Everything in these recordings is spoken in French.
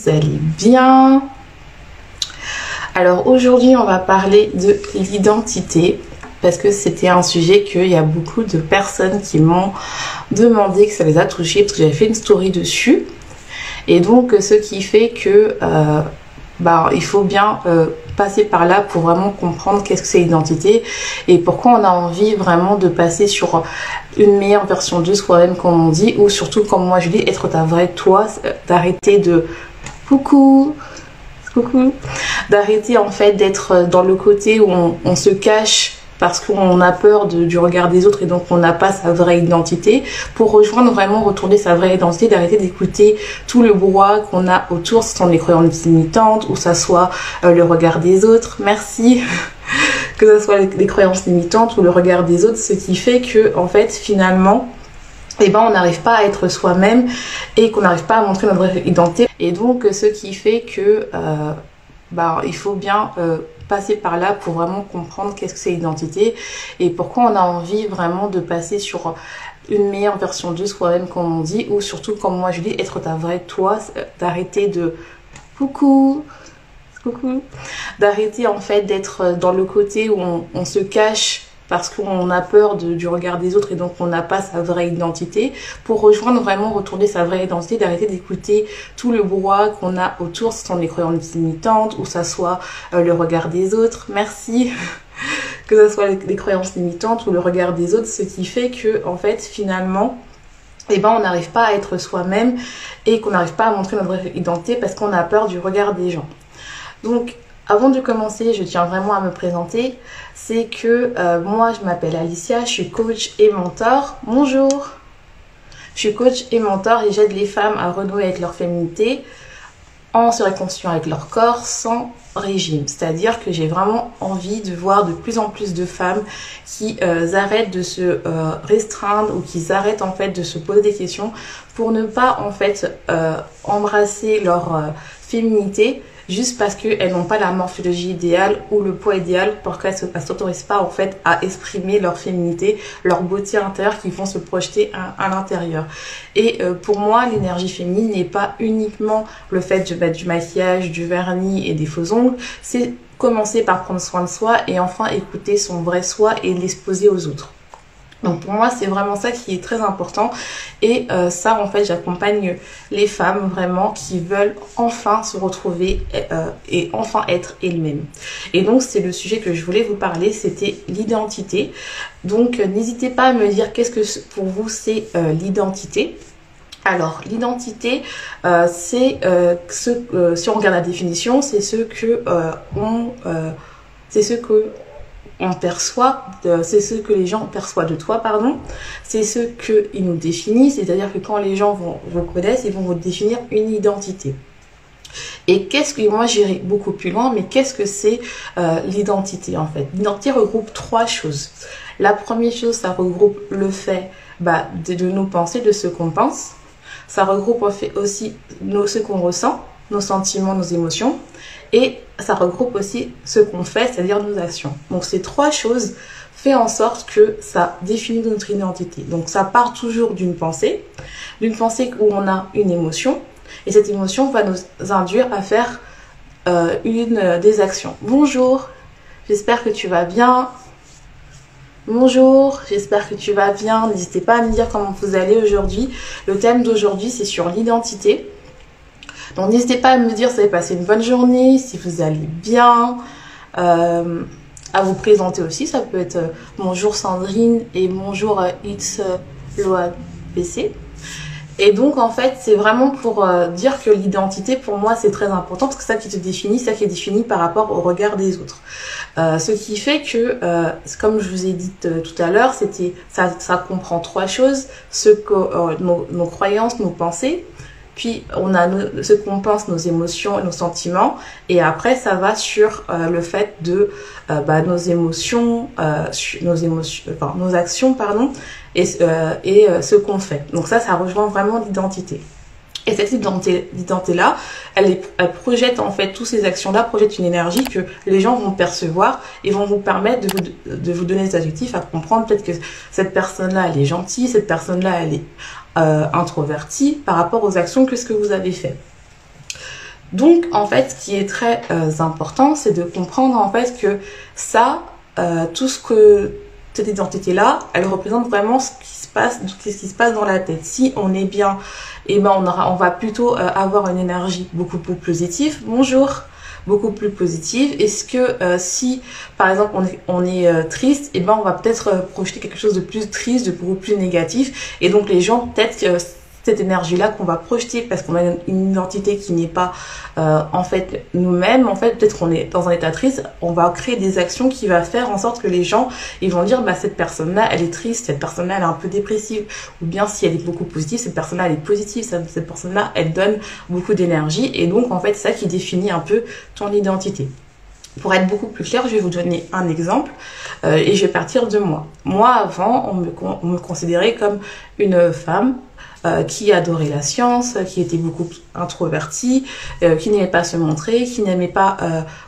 vous allez bien. Alors aujourd'hui on va parler de l'identité parce que c'était un sujet qu'il y a beaucoup de personnes qui m'ont demandé, que ça les a touchés parce que j'avais fait une story dessus. Et donc ce qui fait que il faut bien passer par là pour vraiment comprendre qu'est-ce que c'est l'identité et pourquoi on a envie vraiment de passer sur une meilleure version de soi-même, comme on dit, ou surtout comme moi je dis, être ta vraie toi, d'arrêter de coucou, d'arrêter en fait d'être dans le côté où on se cache parce qu'on a peur du regard des autres et donc on n'a pas sa vraie identité, pour rejoindre vraiment, retourner sa vraie identité, d'arrêter d'écouter tout le brouhaha qu'on a autour, ce sont les croyances limitantes ou ça soit le regard des autres, merci, que ce soit les croyances limitantes ou le regard des autres, ce qui fait que en fait finalement on n'arrive pas à être soi-même et qu'on n'arrive pas à montrer notre vraie identité. Et donc ce qui fait que il faut bien passer par là pour vraiment comprendre qu'est-ce que c'est l'identité et pourquoi on a envie vraiment de passer sur une meilleure version de soi-même, comme on dit, ou surtout comme moi je dis, être ta vraie toi, d'arrêter de d'arrêter en fait d'être dans le côté où on se cache parce qu'on a peur du regard des autres et donc on n'a pas sa vraie identité, pour rejoindre vraiment, retourner sa vraie identité, d'arrêter d'écouter tout le brouhaha qu'on a autour, ce sont les croyances limitantes ou ça soit le regard des autres, merci, que ce soit les croyances limitantes ou le regard des autres, ce qui fait que en fait finalement on n'arrive pas à être soi-même et qu'on n'arrive pas à montrer notre vraie identité parce qu'on a peur du regard des gens. Donc avant de commencer, je tiens vraiment à me présenter. C'est que moi, je m'appelle Alicia, je suis coach et mentor. Bonjour. Je suis coach et mentor et j'aide les femmes à renouer avec leur féminité en se réconciliant avec leur corps sans régime. C'est-à-dire que j'ai vraiment envie de voir de plus en plus de femmes qui arrêtent de se restreindre ou qui arrêtent en fait de se poser des questions pour ne pas en fait embrasser leur féminité juste parce qu'elles n'ont pas la morphologie idéale ou le poids idéal, pour qu'elles ne s'autorisent pas en fait à exprimer leur féminité, leur beauté intérieure qui vont se projeter à l'intérieur. Et pour moi, l'énergie féminine n'est pas uniquement le fait de mettre du maquillage, du vernis et des faux ongles, c'est commencer par prendre soin de soi et enfin écouter son vrai soi et l'exposer aux autres. Donc pour moi c'est vraiment ça qui est très important et ça en fait j'accompagne les femmes vraiment qui veulent enfin se retrouver et enfin être elles-mêmes. Et donc c'est le sujet que je voulais vous parler, c'était l'identité. Donc n'hésitez pas à me dire qu'est-ce que pour vous c'est l'identité. Alors l'identité c'est si on regarde la définition, c'est ce que on perçoit, c'est ce que les gens perçoivent de toi, pardon, c'est ce qu'ils nous définissent, c'est-à-dire que quand les gens vous connaissent, ils vont vous définir une identité. Et qu'est-ce que, moi j'irai beaucoup plus loin, mais qu'est-ce que c'est l'identité en fait? L'identité regroupe trois choses. La première chose, ça regroupe le fait de nos pensées, de ce qu'on pense. Ça regroupe en fait aussi ce qu'on ressent, nos sentiments, nos émotions. Et ça regroupe aussi ce qu'on fait, c'est-à-dire nos actions. Donc ces trois choses font en sorte que ça définit notre identité. Donc ça part toujours d'une pensée où on a une émotion. Et cette émotion va nous induire à faire des actions. Bonjour, j'espère que tu vas bien. Bonjour, j'espère que tu vas bien. N'hésitez pas à me dire comment vous allez aujourd'hui. Le thème d'aujourd'hui, c'est sur l'identité. Donc n'hésitez pas à me dire si vous avez passé une bonne journée, si vous allez bien, à vous présenter aussi. Ça peut être bonjour Sandrine et bonjour It's Loa PC. Et donc en fait c'est vraiment pour dire que l'identité pour moi c'est très important parce que c'est ça qui te définit, ça qui est défini par rapport au regard des autres. Ce qui fait que, comme je vous ai dit tout à l'heure, ça comprend trois choses, nos croyances, nos pensées. Puis on a ce qu'on pense, nos émotions et nos sentiments. Et après, ça va sur le fait de nos émotions, nos actions, pardon, et ce qu'on fait. Donc ça rejoint vraiment l'identité. Et cette identité-là, elle projette en fait, toutes ces actions-là projettent une énergie que les gens vont percevoir et vont vous permettre de vous donner des adjectifs à comprendre. Peut-être que cette personne-là, elle est gentille, cette personne-là, elle est introvertie par rapport aux actions que ce que vous avez fait. Donc, en fait, ce qui est très important, c'est de comprendre en fait que ça, tout ce que cette identité-là, elle représente vraiment ce qui se passe dans la tête. Si on est bien, eh ben on va plutôt avoir une énergie beaucoup plus positive. Bonjour, beaucoup plus positive. Est-ce que si, par exemple, on est triste, eh ben on va peut-être projeter quelque chose de plus triste, de beaucoup plus négatif. Et donc les gens peut-être cette énergie-là qu'on va projeter parce qu'on a une identité qui n'est pas en fait nous-mêmes, en fait peut-être qu'on est dans un état triste, on va créer des actions qui va faire en sorte que les gens ils vont dire bah cette personne-là elle est triste, cette personne-là elle est un peu dépressive, ou bien si elle est beaucoup positive, cette personne-là elle est positive, cette personne-là elle donne beaucoup d'énergie, et donc en fait c'est ça qui définit un peu ton identité. Pour être beaucoup plus clair, je vais vous donner un exemple et je vais partir de moi. Moi avant on me considérait comme une femme qui adorait la science, qui était beaucoup introvertie, qui n'aimait pas se montrer, qui n'aimait pas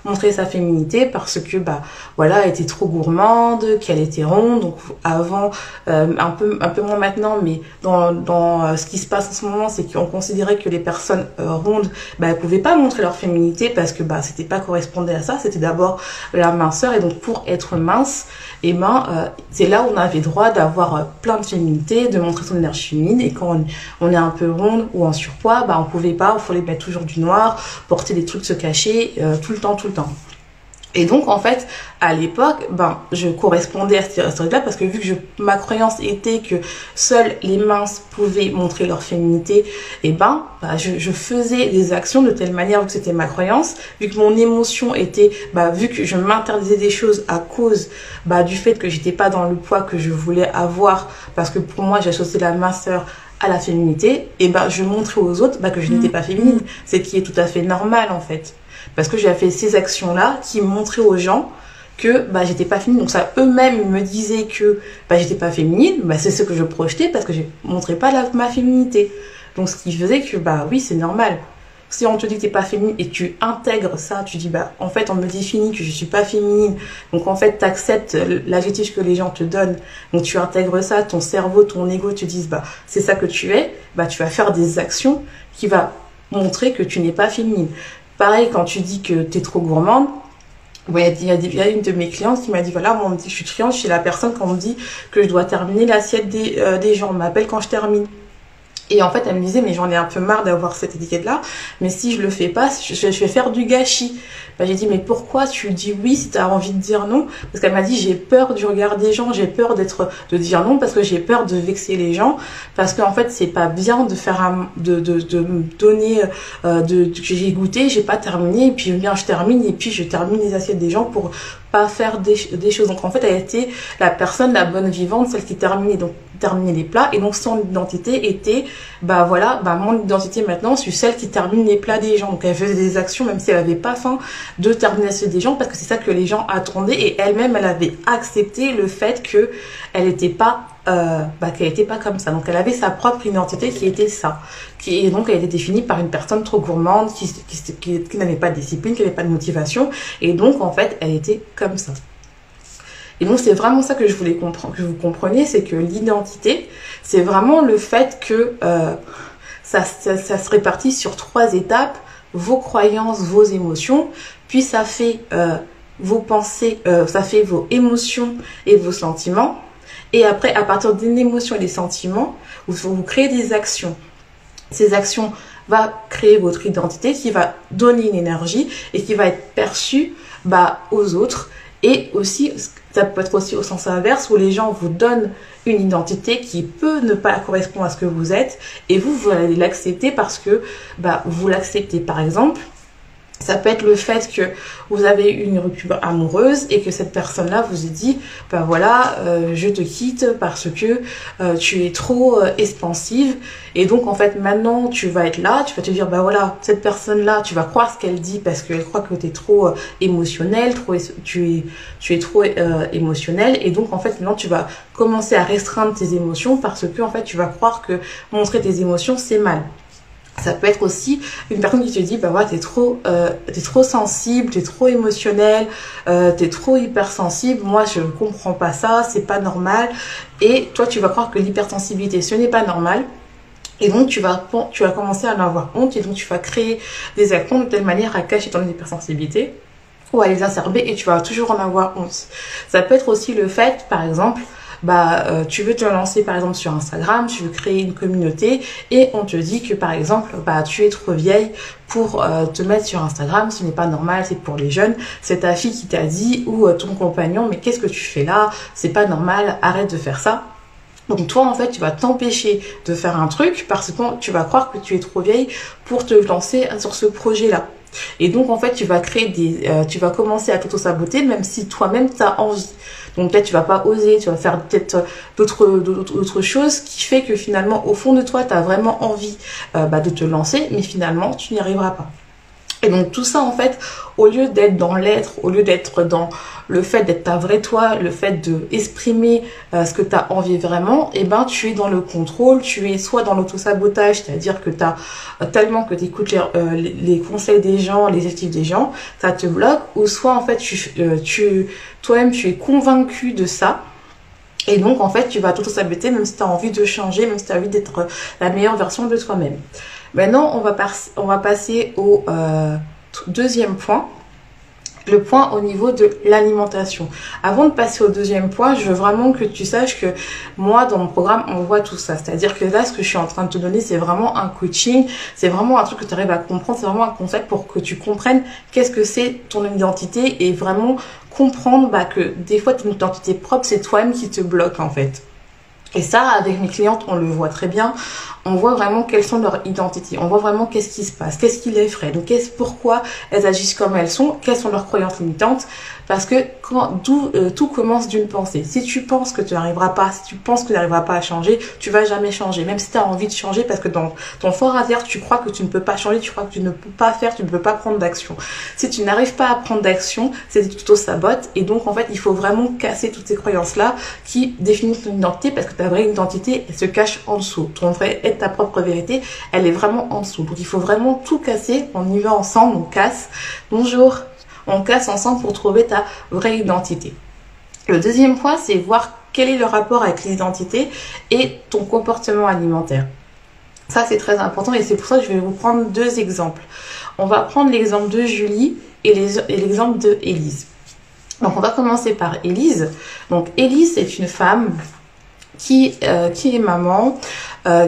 montrer sa féminité parce que bah voilà, elle était trop gourmande, qu'elle était ronde. Donc avant, un peu moins maintenant, mais dans ce qui se passe en ce moment, c'est qu'on considérait que les personnes rondes, bah elles pouvaient pas montrer leur féminité parce que bah c'était pas correspondait à ça. C'était d'abord la minceur, et donc pour être mince, et ben c'est là où on avait droit d'avoir plein de féminité, de montrer son énergie féminine. Et quand on est un peu ronde ou en surpoids, bah on pouvait pas, il fallait mettre toujours du noir, porter des trucs, se cacher tout le temps. Et donc en fait à l'époque ben je correspondais à ce truc là parce que vu que ma croyance était que seuls les minces pouvaient montrer leur féminité, et ben je faisais des actions de telle manière, vu que c'était ma croyance, vu que mon émotion était vu que je m'interdisais des choses à cause du fait que j'étais pas dans le poids que je voulais avoir, parce que pour moi j'associais la minceur à la féminité, et ben je montrais aux autres que je n'étais pas féminine, ce qui est tout à fait normal en fait. Parce que j'ai fait ces actions-là qui montraient aux gens que j'étais pas féminine. Donc ça, eux-mêmes me disaient que j'étais pas féminine. C'est ce que je projetais parce que je montrais pas ma féminité. Donc ce qui faisait que oui, c'est normal. Si on te dit que t'es pas féminine et que tu intègres ça, tu dis en fait on me définit que je suis pas féminine. Donc en fait t'acceptes l'adjectif que les gens te donnent. Donc tu intègres ça, ton cerveau, ton ego te disent c'est ça que tu es. Tu vas faire des actions qui va montrer que tu n'es pas féminine. Pareil, quand tu dis que tu es trop gourmande, il y a une de mes clientes qui m'a dit, voilà, moi, on me dit que je suis cliente, je suis la personne quand on me dit que je dois terminer l'assiette des gens. On m'appelle quand je termine. Et en fait, elle me disait, mais j'en ai un peu marre d'avoir cette étiquette-là, mais si je le fais pas, je vais faire du gâchis. J'ai dit, mais pourquoi tu dis oui si tu as envie de dire non? Parce qu'elle m'a dit, j'ai peur du regard des gens, j'ai peur de dire non parce que j'ai peur de vexer les gens, parce qu'en fait, c'est pas bien de faire de me donner, que j'ai goûté, j'ai pas terminé, et puis bien je termine, et puis je termine les assiettes des gens pour pas faire des choses. Donc en fait, elle était la personne, la bonne vivante, celle qui terminait les plats, et donc son identité était mon identité maintenant, je suis celle qui termine les plats des gens. Donc elle faisait des actions même si elle avait pas faim de terminer l'assiette des gens, parce que c'est ça que les gens attendaient, et elle-même elle avait accepté le fait que elle était pas qu'elle était pas comme ça. Donc elle avait sa propre identité qui était ça, et donc elle était définie par une personne trop gourmande qui n'avait pas de discipline, qui n'avait pas de motivation, et donc en fait elle était comme ça. Et donc c'est vraiment ça que je voulais que vous compreniez, c'est que l'identité, c'est vraiment le fait que ça se répartit sur 3 étapes: vos croyances, vos émotions, puis ça fait vos pensées, ça fait vos émotions et vos sentiments. Et après, à partir d'une émotion et des sentiments, vous créez des actions. Ces actions vont créer votre identité, qui va donner une énergie et qui va être perçue aux autres. Et aussi, ça peut être aussi au sens inverse, où les gens vous donnent une identité qui peut ne pas correspondre à ce que vous êtes, et vous allez l'accepter parce que vous l'acceptez. Par exemple, ça peut être le fait que vous avez eu une rupture amoureuse et que cette personne-là vous a dit je te quitte parce que tu es trop expansive, et donc en fait maintenant tu vas être là, tu vas te dire cette personne-là, tu vas croire ce qu'elle dit parce qu'elle croit que tu es trop émotionnel, tu es trop émotionnel, et donc en fait maintenant tu vas commencer à restreindre tes émotions parce que en fait tu vas croire que montrer tes émotions c'est mal. Ça peut être aussi une personne qui te dit t'es trop sensible, t'es trop émotionnel, t'es trop hypersensible, moi je comprends pas ça, c'est pas normal, et toi tu vas croire que l'hypersensibilité ce n'est pas normal, Et donc, tu vas commencer à en avoir honte et donc tu vas créer des actions de telle manière à cacher ton hypersensibilité ou à les exacerber et tu vas toujours en avoir honte. Ça peut être aussi le fait, par exemple, tu veux te lancer par exemple sur Instagram, tu veux créer une communauté et on te dit que par exemple, tu es trop vieille pour te mettre sur Instagram, ce n'est pas normal, c'est pour les jeunes. C'est ta fille qui t'a dit ou ton compagnon, mais qu'est-ce que tu fais là? C'est pas normal, arrête de faire ça. Donc toi, en fait, tu vas t'empêcher de faire un truc parce que tu vas croire que tu es trop vieille pour te lancer sur ce projet-là. Et donc, en fait, tu vas commencer à t'auto-saboter même si toi-même, tu as envie. Donc peut-être tu vas pas oser, tu vas faire peut-être d'autres choses qui fait que finalement, au fond de toi, tu as vraiment envie de te lancer, mais finalement, tu n'y arriveras pas. Et donc tout ça, en fait, au lieu d'être dans l'être, au lieu d'être dans le fait d'être ta vraie toi, le fait de exprimer ce que tu as envie vraiment, tu es dans le contrôle, tu es soit dans l'auto-sabotage, c'est-à-dire que tu as tellement que tu écoutes les conseils des gens, les objectifs des gens, ça te bloque, ou soit en fait toi-même tu es convaincu de ça. Et donc en fait tu vas t'auto-saboter même si tu as envie de changer, même si tu as envie d'être la meilleure version de toi-même. Maintenant, on va passer au deuxième point, le point au niveau de l'alimentation. Avant de passer au deuxième point, je veux vraiment que tu saches que moi, dans mon programme, on voit tout ça. C'est-à-dire que là, ce que je suis en train de te donner, c'est vraiment un coaching, c'est vraiment un truc que tu arrives à comprendre, c'est vraiment un concept pour que tu comprennes qu'est-ce que c'est ton identité et vraiment comprendre que des fois, ton identité propre, c'est toi-même qui te bloque en fait. Et ça, avec mes clientes, on le voit très bien. On voit vraiment quelles sont leurs identités. On voit vraiment qu'est-ce qui se passe, qu'est-ce qui les effraie. Donc, pourquoi elles agissent comme elles sont, quelles sont leurs croyances limitantes. Parce que tout commence d'une pensée. Si tu penses que tu n'arriveras pas, si tu penses que tu n'arriveras pas à changer, tu vas jamais changer. Même si tu as envie de changer, parce que dans ton fort intérieur, tu crois que tu ne peux pas changer, tu crois que tu ne peux pas faire, tu ne peux pas prendre d'action. Si tu n'arrives pas à prendre d'action, c'est que tu t'auto-sabotes. Et donc, en fait, il faut vraiment casser toutes ces croyances-là qui définissent ton identité, parce que ta vraie identité, elle se cache en dessous. Ton vrai être, ta propre vérité, elle est vraiment en dessous. Donc, il faut vraiment tout casser. On y va ensemble, on casse. Bonjour. On casse ensemble pour trouver ta vraie identité. Le deuxième point, c'est voir quel est le rapport avec l'identité et ton comportement alimentaire. Ça, c'est très important et c'est pour ça que je vais vous prendre deux exemples. On va prendre l'exemple de Julie et l'exemple de Élise. Donc, on va commencer par Élise. Donc, Élise, c'est une femme qui est maman,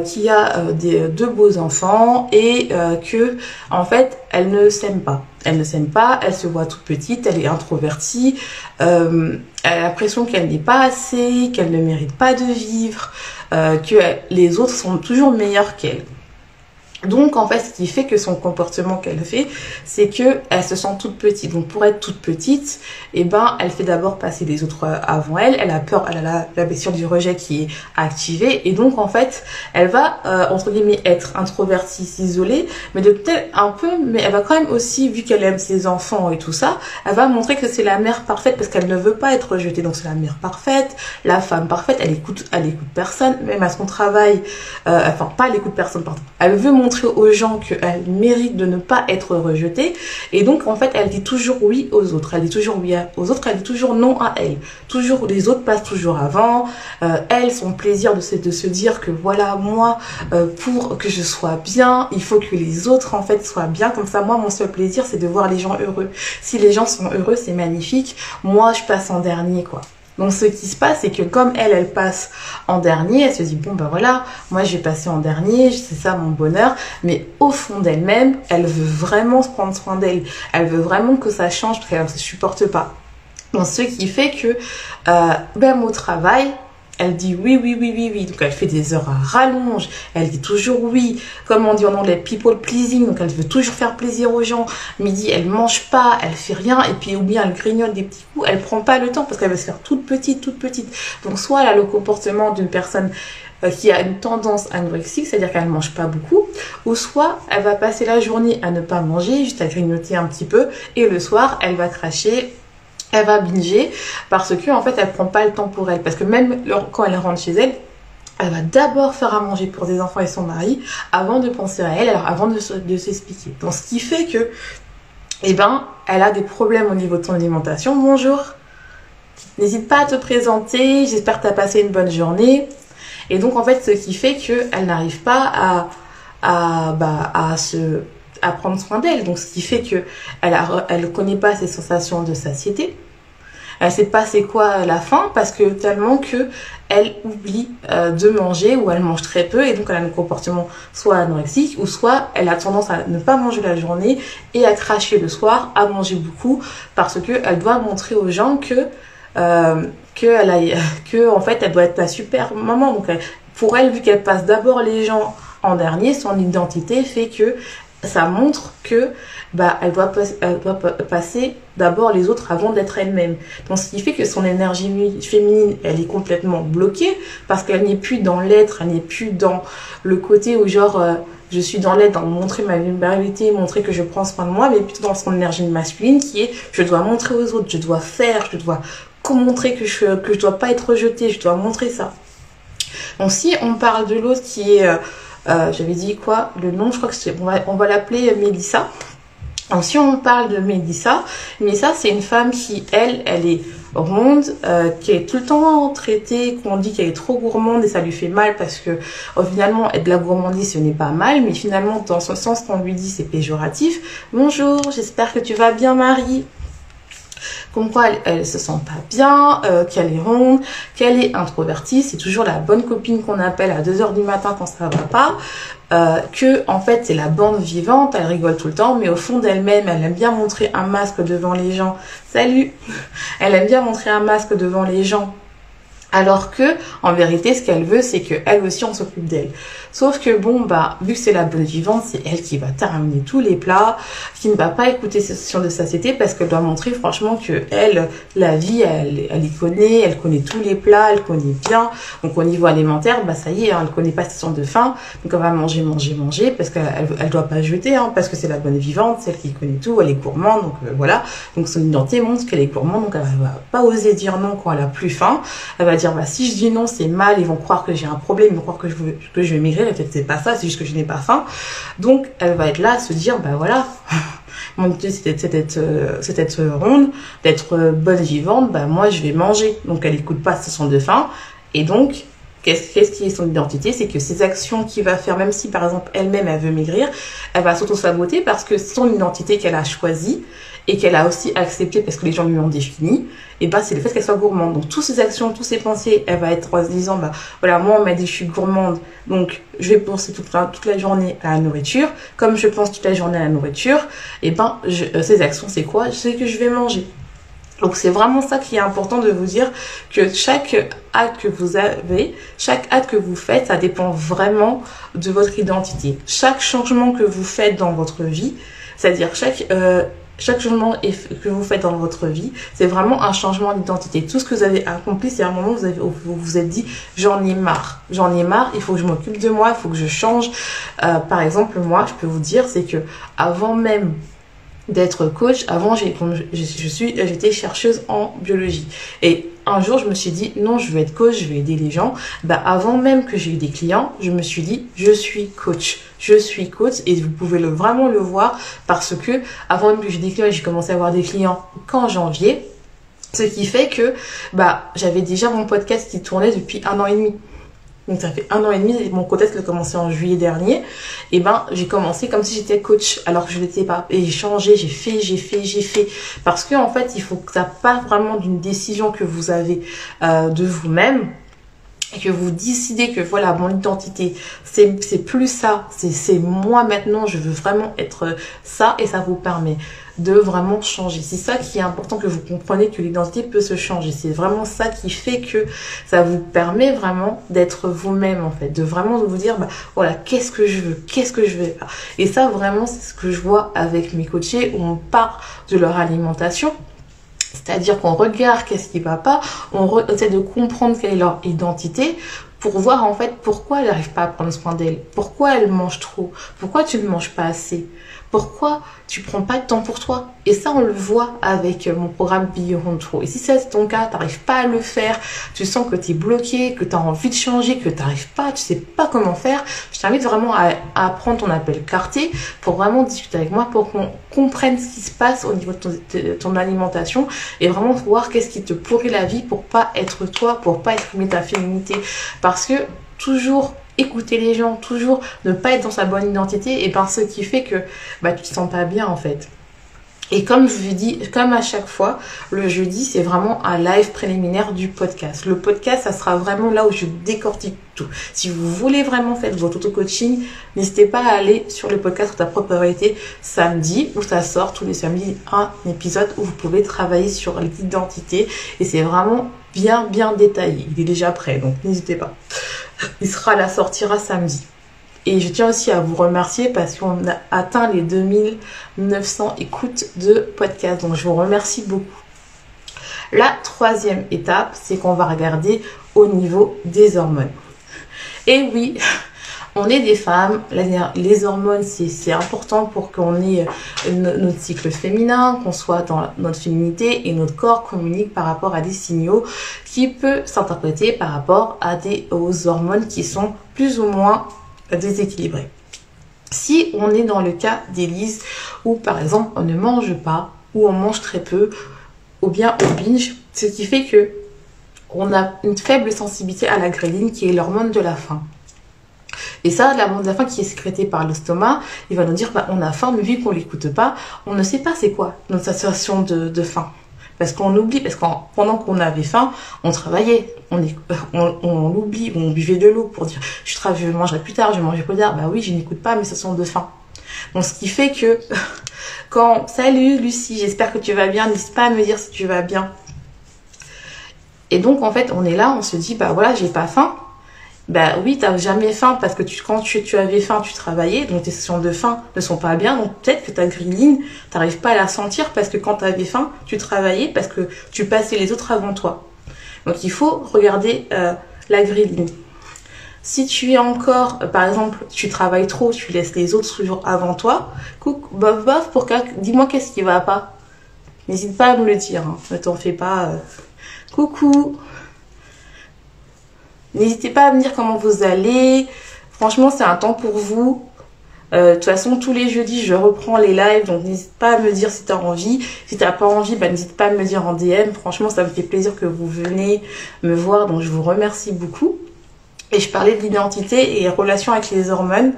qui a deux beaux enfants et que en fait elle ne s'aime pas. Elle ne s'aime pas, elle se voit toute petite, elle est introvertie, elle a l'impression qu'elle n'est pas assez, qu'elle ne mérite pas de vivre, que les autres sont toujours meilleurs qu'elle. Donc, en fait, ce qui fait que son comportement qu'elle fait, c'est que elle se sent toute petite. Donc, pour être toute petite, elle fait d'abord passer les autres avant elle. Elle a peur, elle a la blessure du rejet qui est activée. Et donc, en fait, elle va, entre guillemets, être introvertie, s'isoler, mais de peut-être un peu, mais elle va quand même aussi, vu qu'elle aime ses enfants et tout ça, elle va montrer que c'est la mère parfaite parce qu'elle ne veut pas être rejetée. Donc, c'est la mère parfaite, la femme parfaite. Elle écoute personne, même à son travail. Pas elle écoute personne, pardon. Elle veut montrer aux gens qu'elle mérite de ne pas être rejetée et donc en fait elle dit toujours oui aux autres, elle dit toujours oui aux autres, elle dit toujours non à elle, toujours les autres passent toujours avant, elle son plaisir de se dire que voilà moi pour que je sois bien il faut que les autres en fait soient bien, comme ça moi mon seul plaisir c'est de voir les gens heureux, si les gens sont heureux c'est magnifique, moi je passe en dernier quoi. Donc ce qui se passe, c'est que comme elle passe en dernier, elle se dit bon voilà, moi j'ai passé en dernier, c'est ça mon bonheur, mais au fond d'elle-même, elle veut vraiment se prendre soin d'elle, elle veut vraiment que ça change parce qu'elle ne se supporte pas. Donc ce qui fait que même au travail, elle dit oui, donc elle fait des heures à rallonge, elle dit toujours oui, comme on dit en anglais, people pleasing, donc elle veut toujours faire plaisir aux gens, midi elle mange pas, elle fait rien, et puis ou bien elle grignote des petits coups, elle prend pas le temps parce qu'elle veut se faire toute petite, donc soit elle a le comportement d'une personne qui a une tendance anorexique, c'est-à-dire qu'elle ne mange pas beaucoup, ou soit elle va passer la journée à ne pas manger, juste à grignoter un petit peu, et le soir elle va cracher, elle va binger parce que en fait elle prend pas le temps pour elle, parce que même quand elle rentre chez elle, elle va d'abord faire à manger pour ses enfants et son mari avant de penser à elle, alors avant de s'expliquer. Donc ce qui fait que elle a des problèmes au niveau de son alimentation. Bonjour, n'hésite pas à te présenter, j'espère que tu as passé une bonne journée. Et donc en fait, ce qui fait qu'elle n'arrive pas à prendre soin d'elle. Donc ce qui fait que elle connaît pas ses sensations de satiété. Elle sait pas c'est quoi la faim parce que tellement que elle oublie de manger ou elle mange très peu et donc elle a un comportement soit anorexique ou soit elle a tendance à ne pas manger la journée et à cracher le soir, à manger beaucoup parce que elle doit montrer aux gens que en fait elle doit être la super maman. Donc pour elle, vu qu'elle passe d'abord les gens en dernier, son identité fait que ça montre que elle doit passer d'abord les autres avant d'être elle-même. Donc ce qui fait que son énergie féminine, elle est complètement bloquée parce qu'elle n'est plus dans l'être, elle n'est plus dans le côté où genre je suis dans l'être, dans montrer ma vulnérabilité, montrer que je prends soin de moi, mais plutôt dans son énergie masculine qui est je dois montrer aux autres, je dois faire, je dois montrer que je dois pas être rejetée, je dois montrer ça. Donc si on parle de l'autre qui est j'avais dit quoi? Le nom, je crois que on va l'appeler Mélissa. Donc si on parle de Mélissa, c'est une femme qui, elle est ronde, qui est tout le temps traitée, qu'on dit qu'elle est trop gourmande et ça lui fait mal parce que finalement, être de la gourmandise, ce n'est pas mal, mais finalement, dans ce sens qu'on lui dit, c'est péjoratif. Bonjour, j'espère que tu vas bien, Marie. Comme quoi elle se sent pas bien, qu'elle est ronde, qu'elle est introvertie, c'est toujours la bonne copine qu'on appelle à 2h du matin quand ça va pas, que en fait c'est la bande vivante, elle rigole tout le temps, mais au fond d'elle-même, elle aime bien montrer un masque devant les gens. Salut. Elle aime bien montrer un masque devant les gens. Alors que, en vérité, ce qu'elle veut, c'est qu'elle aussi, on s'occupe d'elle. Sauf que, vu que c'est la bonne vivante, c'est elle qui va terminer tous les plats, qui ne va pas écouter ses sensations de satiété parce qu'elle doit montrer franchement que elle, la vie, elle y connaît, elle connaît tous les plats, elle connaît bien. Donc, au niveau alimentaire, ça y est, elle connaît pas ses sensations de faim. Donc, elle va manger parce qu'elle doit pas jeter, parce que c'est la bonne vivante, celle qui connaît tout, elle est gourmande, donc voilà. Donc, son identité montre qu'elle est gourmande, donc elle va pas oser dire non quand elle a plus faim. Elle va dire si je dis non c'est mal, ils vont croire que j'ai un problème, ils vont croire que je vais maigrir, et peut-être c'est pas ça, c'est juste que je n'ai pas faim. Donc elle va être là à se dire voilà, mon but c'est d'être ronde, d'être bonne vivante, moi je vais manger. Donc elle écoute pas ses sens de faim et donc qu'est-ce qui est son identité? C'est que ses actions qu'il va faire, même si par exemple elle-même elle veut maigrir, elle va s'auto-saboter parce que son identité qu'elle a choisie et qu'elle a aussi accepté parce que les gens lui ont défini, et c'est le fait qu'elle soit gourmande. Donc toutes ses actions, tous ses pensées, elle va être en se disant voilà, moi on m'a dit je suis gourmande, donc je vais penser toute la journée à la nourriture. Comme je pense toute la journée à la nourriture, ces actions c'est quoi? C'est que je vais manger. Donc c'est vraiment ça qui est important de vous dire, que chaque acte que vous avez, chaque acte que vous faites, ça dépend vraiment de votre identité. Chaque changement que vous faites dans votre vie, c'est-à-dire chaque changement que vous faites dans votre vie, c'est vraiment un changement d'identité. Tout ce que vous avez accompli, c'est un moment où vous vous êtes dit j'en ai marre, il faut que je m'occupe de moi, il faut que je change. Par exemple, moi, je peux vous dire, c'est que avant même d'être coach, avant j'étais chercheuse en biologie, et un jour je me suis dit non, je veux être coach, je vais aider les gens. Avant même que j'ai eu des clients, je me suis dit je suis coach, et vous pouvez vraiment le voir parce que avant même que j'ai des clients, j'ai commencé à avoir des clients qu'en janvier, ce qui fait que j'avais déjà mon podcast qui tournait depuis 1 an et demi. Donc ça fait 1 an et demi, et mon podcast a commencé en juillet dernier. Et j'ai commencé comme si j'étais coach, alors que je l'étais pas. Et j'ai changé, j'ai fait. Parce que en fait, il faut que ça parte vraiment d'une décision que vous avez de vous-même. Et que vous décidez que voilà, mon identité, c'est plus ça, c'est moi maintenant, je veux vraiment être ça, et ça vous permet de vraiment changer. C'est ça qui est important, que vous compreniez que l'identité peut se changer. C'est vraiment ça qui fait que ça vous permet vraiment d'être vous-même en fait, de vraiment vous dire voilà, qu'est-ce que je veux faire. Et ça vraiment, c'est ce que je vois avec mes coachés, où on part de leur alimentation. C'est-à-dire qu'on regarde qu'est-ce qui va pas, on essaie de comprendre quelle est leur identité pour voir en fait pourquoi elle n'arrive pas à prendre soin d'elle, pourquoi elle mange trop, pourquoi tu ne manges pas assez, pourquoi tu prends pas de temps pour toi. Et ça, on le voit avec mon programme Beyond Trop. Et si c'est ton cas, tu n'arrives pas à le faire, tu sens que tu es bloqué, que tu as envie de changer, que tu n'arrives pas, tu sais pas comment faire, je t'invite vraiment à prendre ton appel quartier pour vraiment discuter avec moi, pour qu'on comprenne ce qui se passe au niveau de ton alimentation, et vraiment voir qu'est-ce qui te pourrit la vie pour pas être toi, pour pas exprimer ta féminité. Parce que toujours écouter les gens, toujours ne pas être dans sa bonne identité, et ben ce qui fait que tu te sens pas bien en fait. Et comme je vous dis, comme à chaque fois, le jeudi, c'est vraiment un live préliminaire du podcast. Le podcast, ça sera vraiment là où je décortique tout. Si vous voulez vraiment faire votre auto-coaching, n'hésitez pas à aller sur le podcast Ta propre vérité samedi, où ça sort tous les samedis un épisode où vous pouvez travailler sur l'identité. Et c'est vraiment bien détaillé. Il est déjà prêt, donc n'hésitez pas. La sortira samedi. Et je tiens aussi à vous remercier parce qu'on a atteint les 2900 écoutes de podcast. Donc, je vous remercie beaucoup. La troisième étape, c'est qu'on va regarder au niveau des hormones. Et oui, on est des femmes. Les hormones, c'est important pour qu'on ait notre cycle féminin, qu'on soit dans notre féminité et notre corps communique par rapport à des signaux qui peuvent s'interpréter par rapport aux hormones qui sont plus ou moins déséquilibré. Si on est dans le cas d'Élise où par exemple on ne mange pas ou on mange très peu ou bien on binge, ce qui fait que on a une faible sensibilité à la ghrelin qui est l'hormone de la faim. Et ça, l'hormone de la faim qui est sécrétée par l'estomac, il va nous dire on a faim, mais vu qu'on l'écoute pas, on ne sait pas c'est quoi notre sensation de faim. Parce qu'on oublie, parce que pendant qu'on avait faim, on travaillait, on oublie, on buvait de l'eau pour dire je mangerai plus tard, je vais manger plus tard. Bah oui, je n'écoute pas mes sensations de faim. Donc ce qui fait que salut Lucie, j'espère que tu vas bien, n'hésite pas à me dire si tu vas bien. Et donc en fait, on est là, on se dit voilà, j'ai pas faim. Bah oui, t'as jamais faim parce que quand tu avais faim, tu travaillais, donc tes sensations de faim ne sont pas bien, donc peut-être que ta ghrelin, t'arrives pas à la sentir parce que quand t'avais faim, tu travaillais parce que tu passais les autres avant toi. Donc il faut regarder la ghrelin. Si tu es encore, par exemple, tu travailles trop, tu laisses les autres toujours avant toi, coucou, bof, dis-moi qu'est-ce qui va pas. N'hésite pas à me le dire, hein, ne t'en fais pas. Coucou. N'hésitez pas à me dire comment vous allez. Franchement, c'est un temps pour vous. De toute façon, tous les jeudis, je reprends les lives. Donc, n'hésite pas à me dire si tu as envie. Si tu n'as pas envie, n'hésite pas à me dire en DM. Franchement, ça me fait plaisir que vous venez me voir. Donc, je vous remercie beaucoup. Et je parlais de l'identité et relation avec les hormones.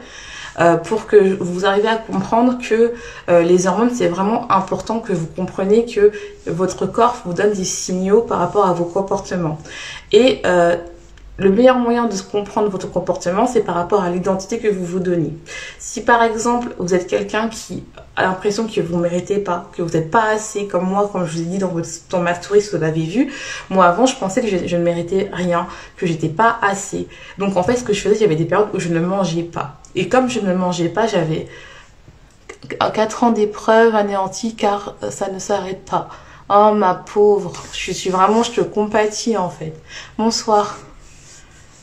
Pour que vous arriviez à comprendre que les hormones, c'est vraiment important que vous compreniez que votre corps vous donne des signaux par rapport à vos comportements. Et le meilleur moyen de comprendre votre comportement, c'est par rapport à l'identité que vous vous donnez. Si par exemple, vous êtes quelqu'un qui a l'impression que vous ne méritez pas, que vous n'êtes pas assez, comme moi, comme je vous ai dit dans ma story, si vous l'avez vu, moi avant, je pensais que je ne méritais rien, que j'étais pas assez. Donc en fait, ce que je faisais, il y avait des périodes où je ne mangeais pas. Et comme je ne mangeais pas, j'avais 4 ans d'épreuves anéanties car ça ne s'arrête pas. Oh ma pauvre, je te compatis en fait. Bonsoir.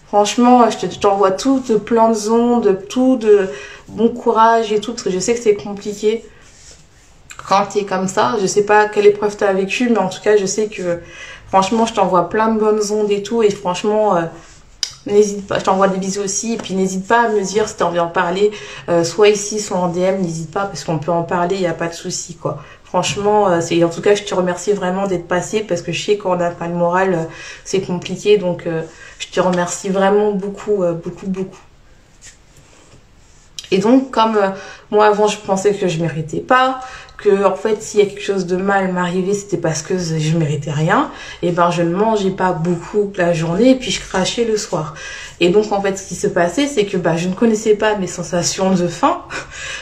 Franchement, je t'envoie tout de plein de ondes, tout de bon courage et tout, parce que je sais que c'est compliqué quand t'es comme ça. Je sais pas quelle épreuve t'as vécu, mais en tout cas, je sais que franchement, je t'envoie plein de bonnes ondes et tout. Et franchement, n'hésite pas, je t'envoie des bisous aussi. Et puis, n'hésite pas à me dire si t'as envie d'en parler, soit ici, soit en DM. N'hésite pas, parce qu'on peut en parler, il n'y a pas de souci, quoi. Franchement, en tout cas, je te remercie vraiment d'être passé parce que je sais qu'on n'a pas le moral, c'est compliqué. Donc, je te remercie vraiment beaucoup. Et donc, comme moi, avant, je pensais que je méritais pas, que en fait, s'il y a quelque chose de mal m'arrivait, c'était parce que je méritais rien. Et je ne mangeais pas beaucoup la journée et puis je crachais le soir. Et donc, en fait, ce qui se passait, c'est que je ne connaissais pas mes sensations de faim.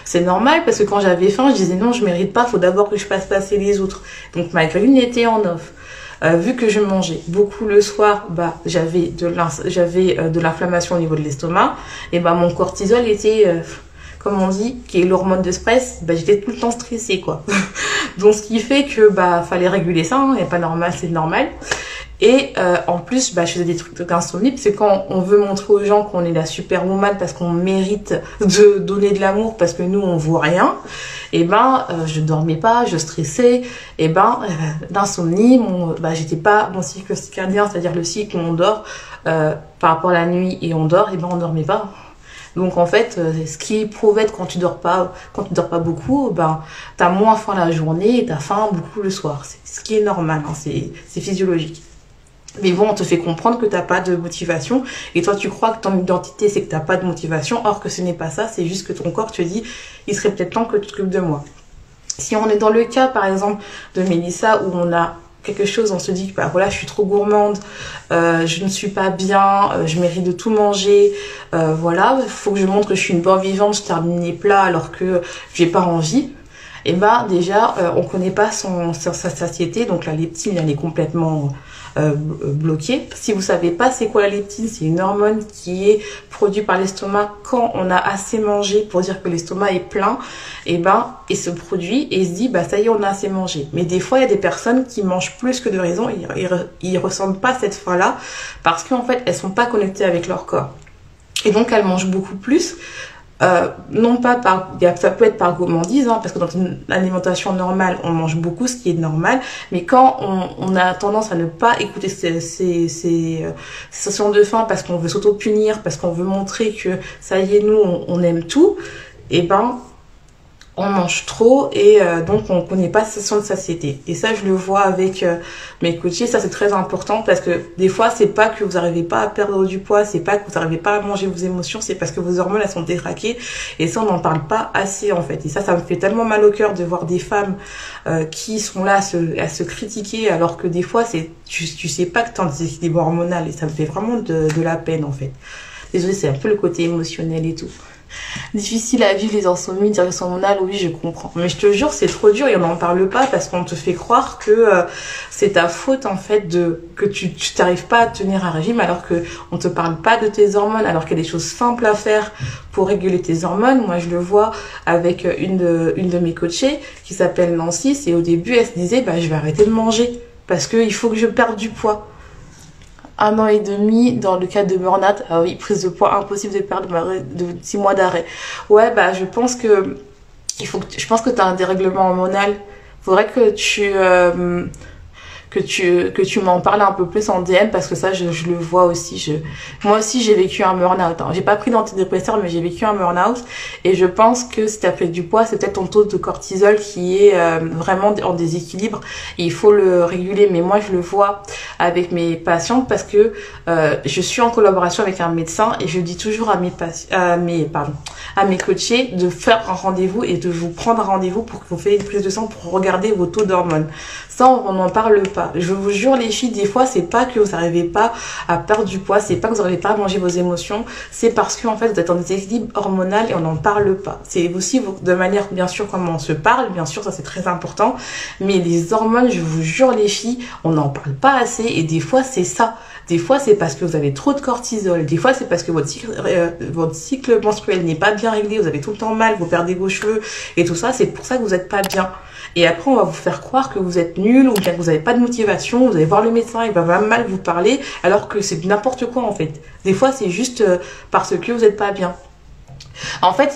C'est normal parce que quand j'avais faim, je disais non, je mérite pas, faut d'abord que je fasse passer les autres. Donc, ma ghrelin était en off. Vu que je mangeais beaucoup le soir, j'avais de l'inflammation au niveau de l'estomac. Et mon cortisol était, comme on dit, qui est l'hormone de stress, j'étais tout le temps stressée, quoi. Donc, ce qui fait que, fallait réguler ça, hein, et pas normal, c'est normal. Et en plus, je faisais des trucs d'insomnie, parce que quand on veut montrer aux gens qu'on est la superwoman, parce qu'on mérite de donner de l'amour, parce que nous, on vaut rien, et je dormais pas, je stressais, et d'insomnie, j'étais pas, mon cycle circadien, c'est-à-dire le cycle où on dort, par rapport à la nuit et on dort, on dormait pas. Donc en fait, ce qui prouvait que quand tu dors pas beaucoup, t'as moins faim la journée et t'as faim beaucoup le soir. C'est ce qui est normal, hein, c'est physiologique. Mais bon, on te fait comprendre que t'as pas de motivation et toi tu crois que ton identité c'est que t'as pas de motivation, or que ce n'est pas ça, c'est juste que ton corps te dit il serait peut-être temps que tu t'occupes de moi. Si on est dans le cas par exemple de Mélissa où on a quelque chose, on se dit que bah voilà, je suis trop gourmande, je ne suis pas bien, je mérite de tout manger, voilà, il faut que je montre que je suis une bonne vivante, je termine les plats alors que j'ai pas envie. Et ben déjà on connaît pas sa satiété, donc la leptine elle est complètement bloquée. Si vous savez pas c'est quoi la leptine, c'est une hormone qui est produite par l'estomac quand on a assez mangé pour dire que l'estomac est plein, et ben il se produit et il se dit bah ça y est on a assez mangé. Mais des fois il y a des personnes qui mangent plus que de raison, ils ressentent pas cette faim là parce qu'en fait elles sont pas connectées avec leur corps et donc elles mangent beaucoup plus. Non pas par, ça peut être par gourmandise, hein, parce que dans une alimentation normale, on mange beaucoup, ce qui est normal, mais quand on a tendance à ne pas écouter ces sensations de faim parce qu'on veut s'auto-punir, parce qu'on veut montrer que ça y est, nous, on aime tout, et ben, on mange trop et donc on connaît pas cette sensation de satiété. Et ça je le vois avec mes coachés, ça c'est très important parce que des fois c'est pas que vous n'arrivez pas à perdre du poids, c'est pas que vous n'arrivez pas à manger vos émotions, c'est parce que vos hormones elles sont détraquées et ça on n'en parle pas assez en fait. Et ça me fait tellement mal au cœur de voir des femmes qui sont là à se critiquer alors que des fois c'est tu sais pas que t'es en déséquilibre hormonal et ça me fait vraiment de la peine en fait. Désolée, c'est un peu le côté émotionnel et tout. Difficile à vivre les insomnies, direction hormonale, oui je comprends. Mais je te jure c'est trop dur et on n'en parle pas parce qu'on te fait croire que c'est ta faute en fait que tu t'arrives pas à tenir un régime alors que on te parle pas de tes hormones, alors qu'il y a des choses simples à faire pour réguler tes hormones. Moi je le vois avec une de mes coachées qui s'appelle Nancy, et au début elle se disait bah je vais arrêter de manger parce que il faut que je perde du poids. 1 an et demi dans le cadre de burn-out. Ah oui, prise de poids, impossible de perdre de 6 mois d'arrêt. Ouais, bah je pense que je pense que t'as un dérèglement hormonal. Faudrait que tu m'en parles un peu plus en DM parce que ça je le vois aussi. Moi aussi j'ai vécu un burn-out, hein. J'ai pas pris d'antidépresseurs mais j'ai vécu un burn-out et je pense que si t'as pris du poids c'est peut-être ton taux de cortisol qui est vraiment en déséquilibre et il faut le réguler. Mais moi je le vois avec mes patientes parce que je suis en collaboration avec un médecin et je dis toujours à mes coachés de faire un rendez-vous et de vous prendre un rendez-vous pour que vous fassiez une prise de sang pour regarder vos taux d'hormones. Ça on n'en parle pas. Je vous jure les filles, des fois c'est pas que vous n'arrivez pas à perdre du poids, c'est pas que vous n'arrivez pas à manger vos émotions, c'est parce que en fait vous êtes en déséquilibre hormonal et on n'en parle pas. C'est aussi de manière bien sûr comment on se parle, bien sûr ça c'est très important, mais les hormones, je vous jure les filles, on n'en parle pas assez et des fois c'est ça. Des fois c'est parce que vous avez trop de cortisol, des fois c'est parce que votre cycle menstruel n'est pas bien réglé, vous avez tout le temps mal, vous perdez vos cheveux et tout ça, c'est pour ça que vous n'êtes pas bien. Et après, on va vous faire croire que vous êtes nul ou bien que vous n'avez pas de motivation, vous allez voir le médecin, il va mal vous parler, alors que c'est n'importe quoi en fait. Des fois, c'est juste parce que vous n'êtes pas bien. En fait,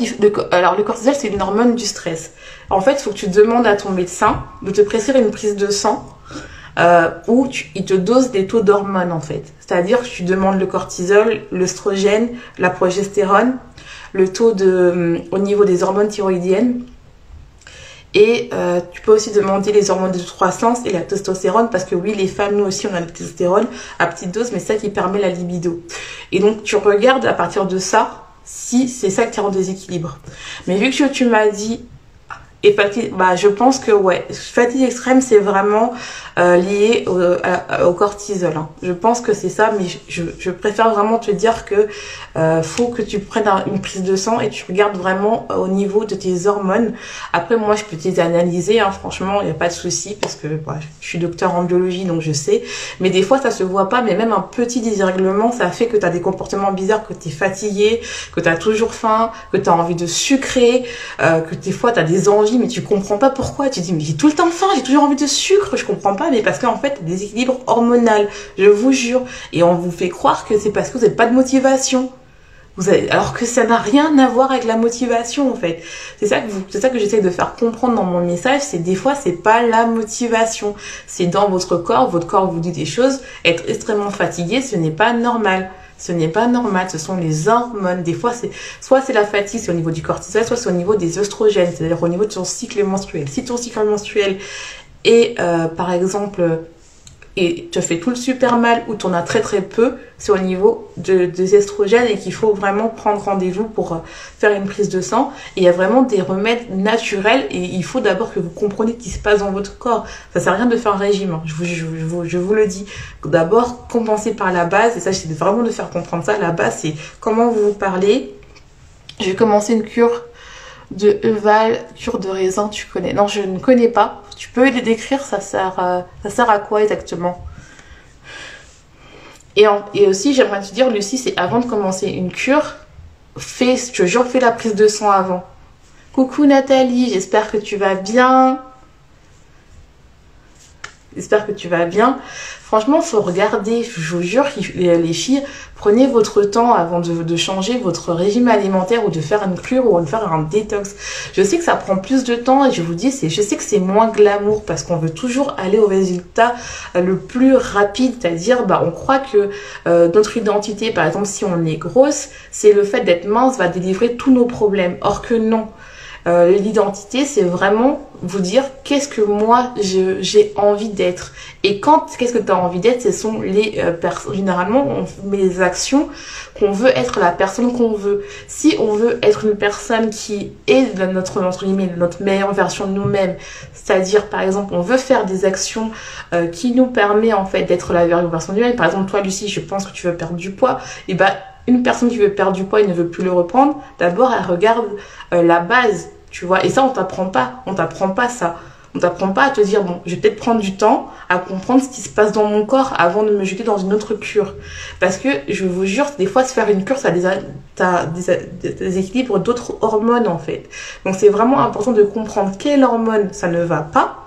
alors le cortisol, c'est une hormone du stress. En fait, il faut que tu demandes à ton médecin de te prescrire une prise de sang où il te dose des taux d'hormones en fait. C'est-à-dire que tu demandes le cortisol, l'œstrogène, la progestérone, le taux au niveau des hormones thyroïdiennes. Et tu peux aussi demander les hormones de croissance et la testostérone parce que oui, les femmes, nous aussi, on a la testostérone à petite dose, mais c'est ça qui permet la libido. Et donc, tu regardes à partir de ça si c'est ça qui est en déséquilibre. Mais vu que tu m'as dit et fatigue, bah je pense que ouais, fatigue extrême c'est vraiment lié au cortisol. Hein. Je pense que c'est ça, mais je préfère vraiment te dire que faut que tu prennes une prise de sang et tu regardes vraiment au niveau de tes hormones. Après moi je peux te les analyser, hein, franchement il n'y a pas de souci parce que bah, je suis docteur en biologie donc je sais. Mais des fois ça se voit pas, mais même un petit désirèglement ça fait que tu as des comportements bizarres, que tu es fatigué, que tu as toujours faim, que tu as envie de sucrer, que des fois tu as des envies mais tu comprends pas pourquoi. Tu dis mais j'ai tout le temps faim, j'ai toujours envie de sucre, je comprends pas, mais parce qu'en fait des déséquilibres hormonal, je vous jure, et on vous fait croire que c'est parce que vous n'avez pas de motivation. Alors que ça n'a rien à voir avec la motivation en fait. C'est ça que j'essaie de faire comprendre dans mon message, c'est des fois c'est pas la motivation, c'est dans votre corps vous dit des choses, être extrêmement fatigué, ce n'est pas normal. Ce n'est pas normal, ce sont les hormones. Des fois, soit c'est la fatigue, c'est au niveau du cortisol, soit c'est au niveau des oestrogènes, c'est-à-dire au niveau de ton cycle menstruel. Si ton cycle menstruel est, par exemple, et te fait tout le super mal ou t'en as très très peu, c'est au niveau des estrogènes et qu'il faut vraiment prendre rendez-vous pour faire une prise de sang. Et il y a vraiment des remèdes naturels et il faut d'abord que vous compreniez ce qui se passe dans votre corps. Ça sert à rien de faire un régime, hein. Je vous le dis. D'abord, commencez par la base et ça, c'est vraiment de faire comprendre ça. La base, c'est comment vous parlez. Je vais commencer une cure de Eval, cure de raisin, tu connais? Non, je ne connais pas. Tu peux les décrire, ça sert à quoi exactement? Et aussi, j'aimerais te dire, Lucie, c'est avant de commencer une cure, je te jure, fais la prise de sang avant. Coucou Nathalie, j'espère que tu vas bien. J'espère que tu vas bien. Franchement, faut regarder, je vous jure, les filles, prenez votre temps avant de changer votre régime alimentaire ou de faire une cure ou de faire un détox. Je sais que ça prend plus de temps et je vous dis, je sais que c'est moins glamour parce qu'on veut toujours aller au résultat le plus rapide, c'est-à-dire, on croit que notre identité, par exemple, si on est grosse, c'est le fait d'être mince va délivrer tous nos problèmes. Or que non. L'identité, c'est vraiment vous dire qu'est-ce que moi j'ai envie d'être. Et qu'est-ce que tu as envie d'être, ce sont les personnes. Généralement, on met les actions qu'on veut être la personne qu'on veut. Si on veut être une personne qui est notre meilleure version de nous-mêmes, c'est-à-dire par exemple, on veut faire des actions qui nous permet en fait d'être la meilleure version de nous-mêmes. Par exemple, toi Lucie, je pense que tu veux perdre du poids. Et une personne qui veut perdre du poids et ne veut plus le reprendre, d'abord elle regarde la base, tu vois. Et ça, on t'apprend pas ça. On t'apprend pas à te dire, bon, je vais peut-être prendre du temps à comprendre ce qui se passe dans mon corps avant de me jeter dans une autre cure. Parce que, je vous jure, des fois, se faire une cure, ça déséquilibre d'autres hormones, en fait. Donc, c'est vraiment important de comprendre quelle hormone ça ne va pas.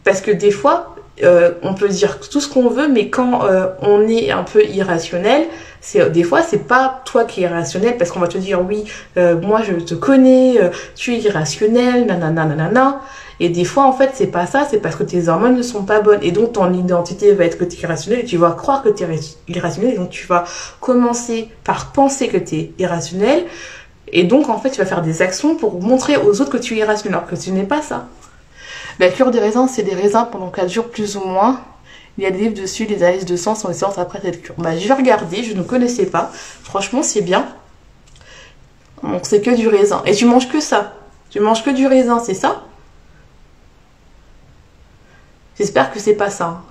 Parce que des fois, on peut dire tout ce qu'on veut, mais quand on est un peu irrationnel, des fois c'est pas toi qui es irrationnel parce qu'on va te dire oui, moi je te connais, tu es irrationnel, nanana nanana. Et des fois en fait c'est pas ça, c'est parce que tes hormones ne sont pas bonnes et donc ton identité va être que tu es irrationnel et tu vas croire que tu es irrationnel et donc tu vas commencer par penser que tu es irrationnel et donc en fait tu vas faire des actions pour montrer aux autres que tu es irrationnel alors que ce n'est pas ça. La cure des raisins, c'est des raisins pendant 4 jours plus ou moins. Il y a des livres dessus, les analyses de sang sont les séances après cette cure. Je vais regarder, je ne connaissais pas. Franchement, c'est bien. Donc, c'est que du raisin. Et tu manges que ça. Tu manges que du raisin, c'est ça? J'espère que c'est pas ça.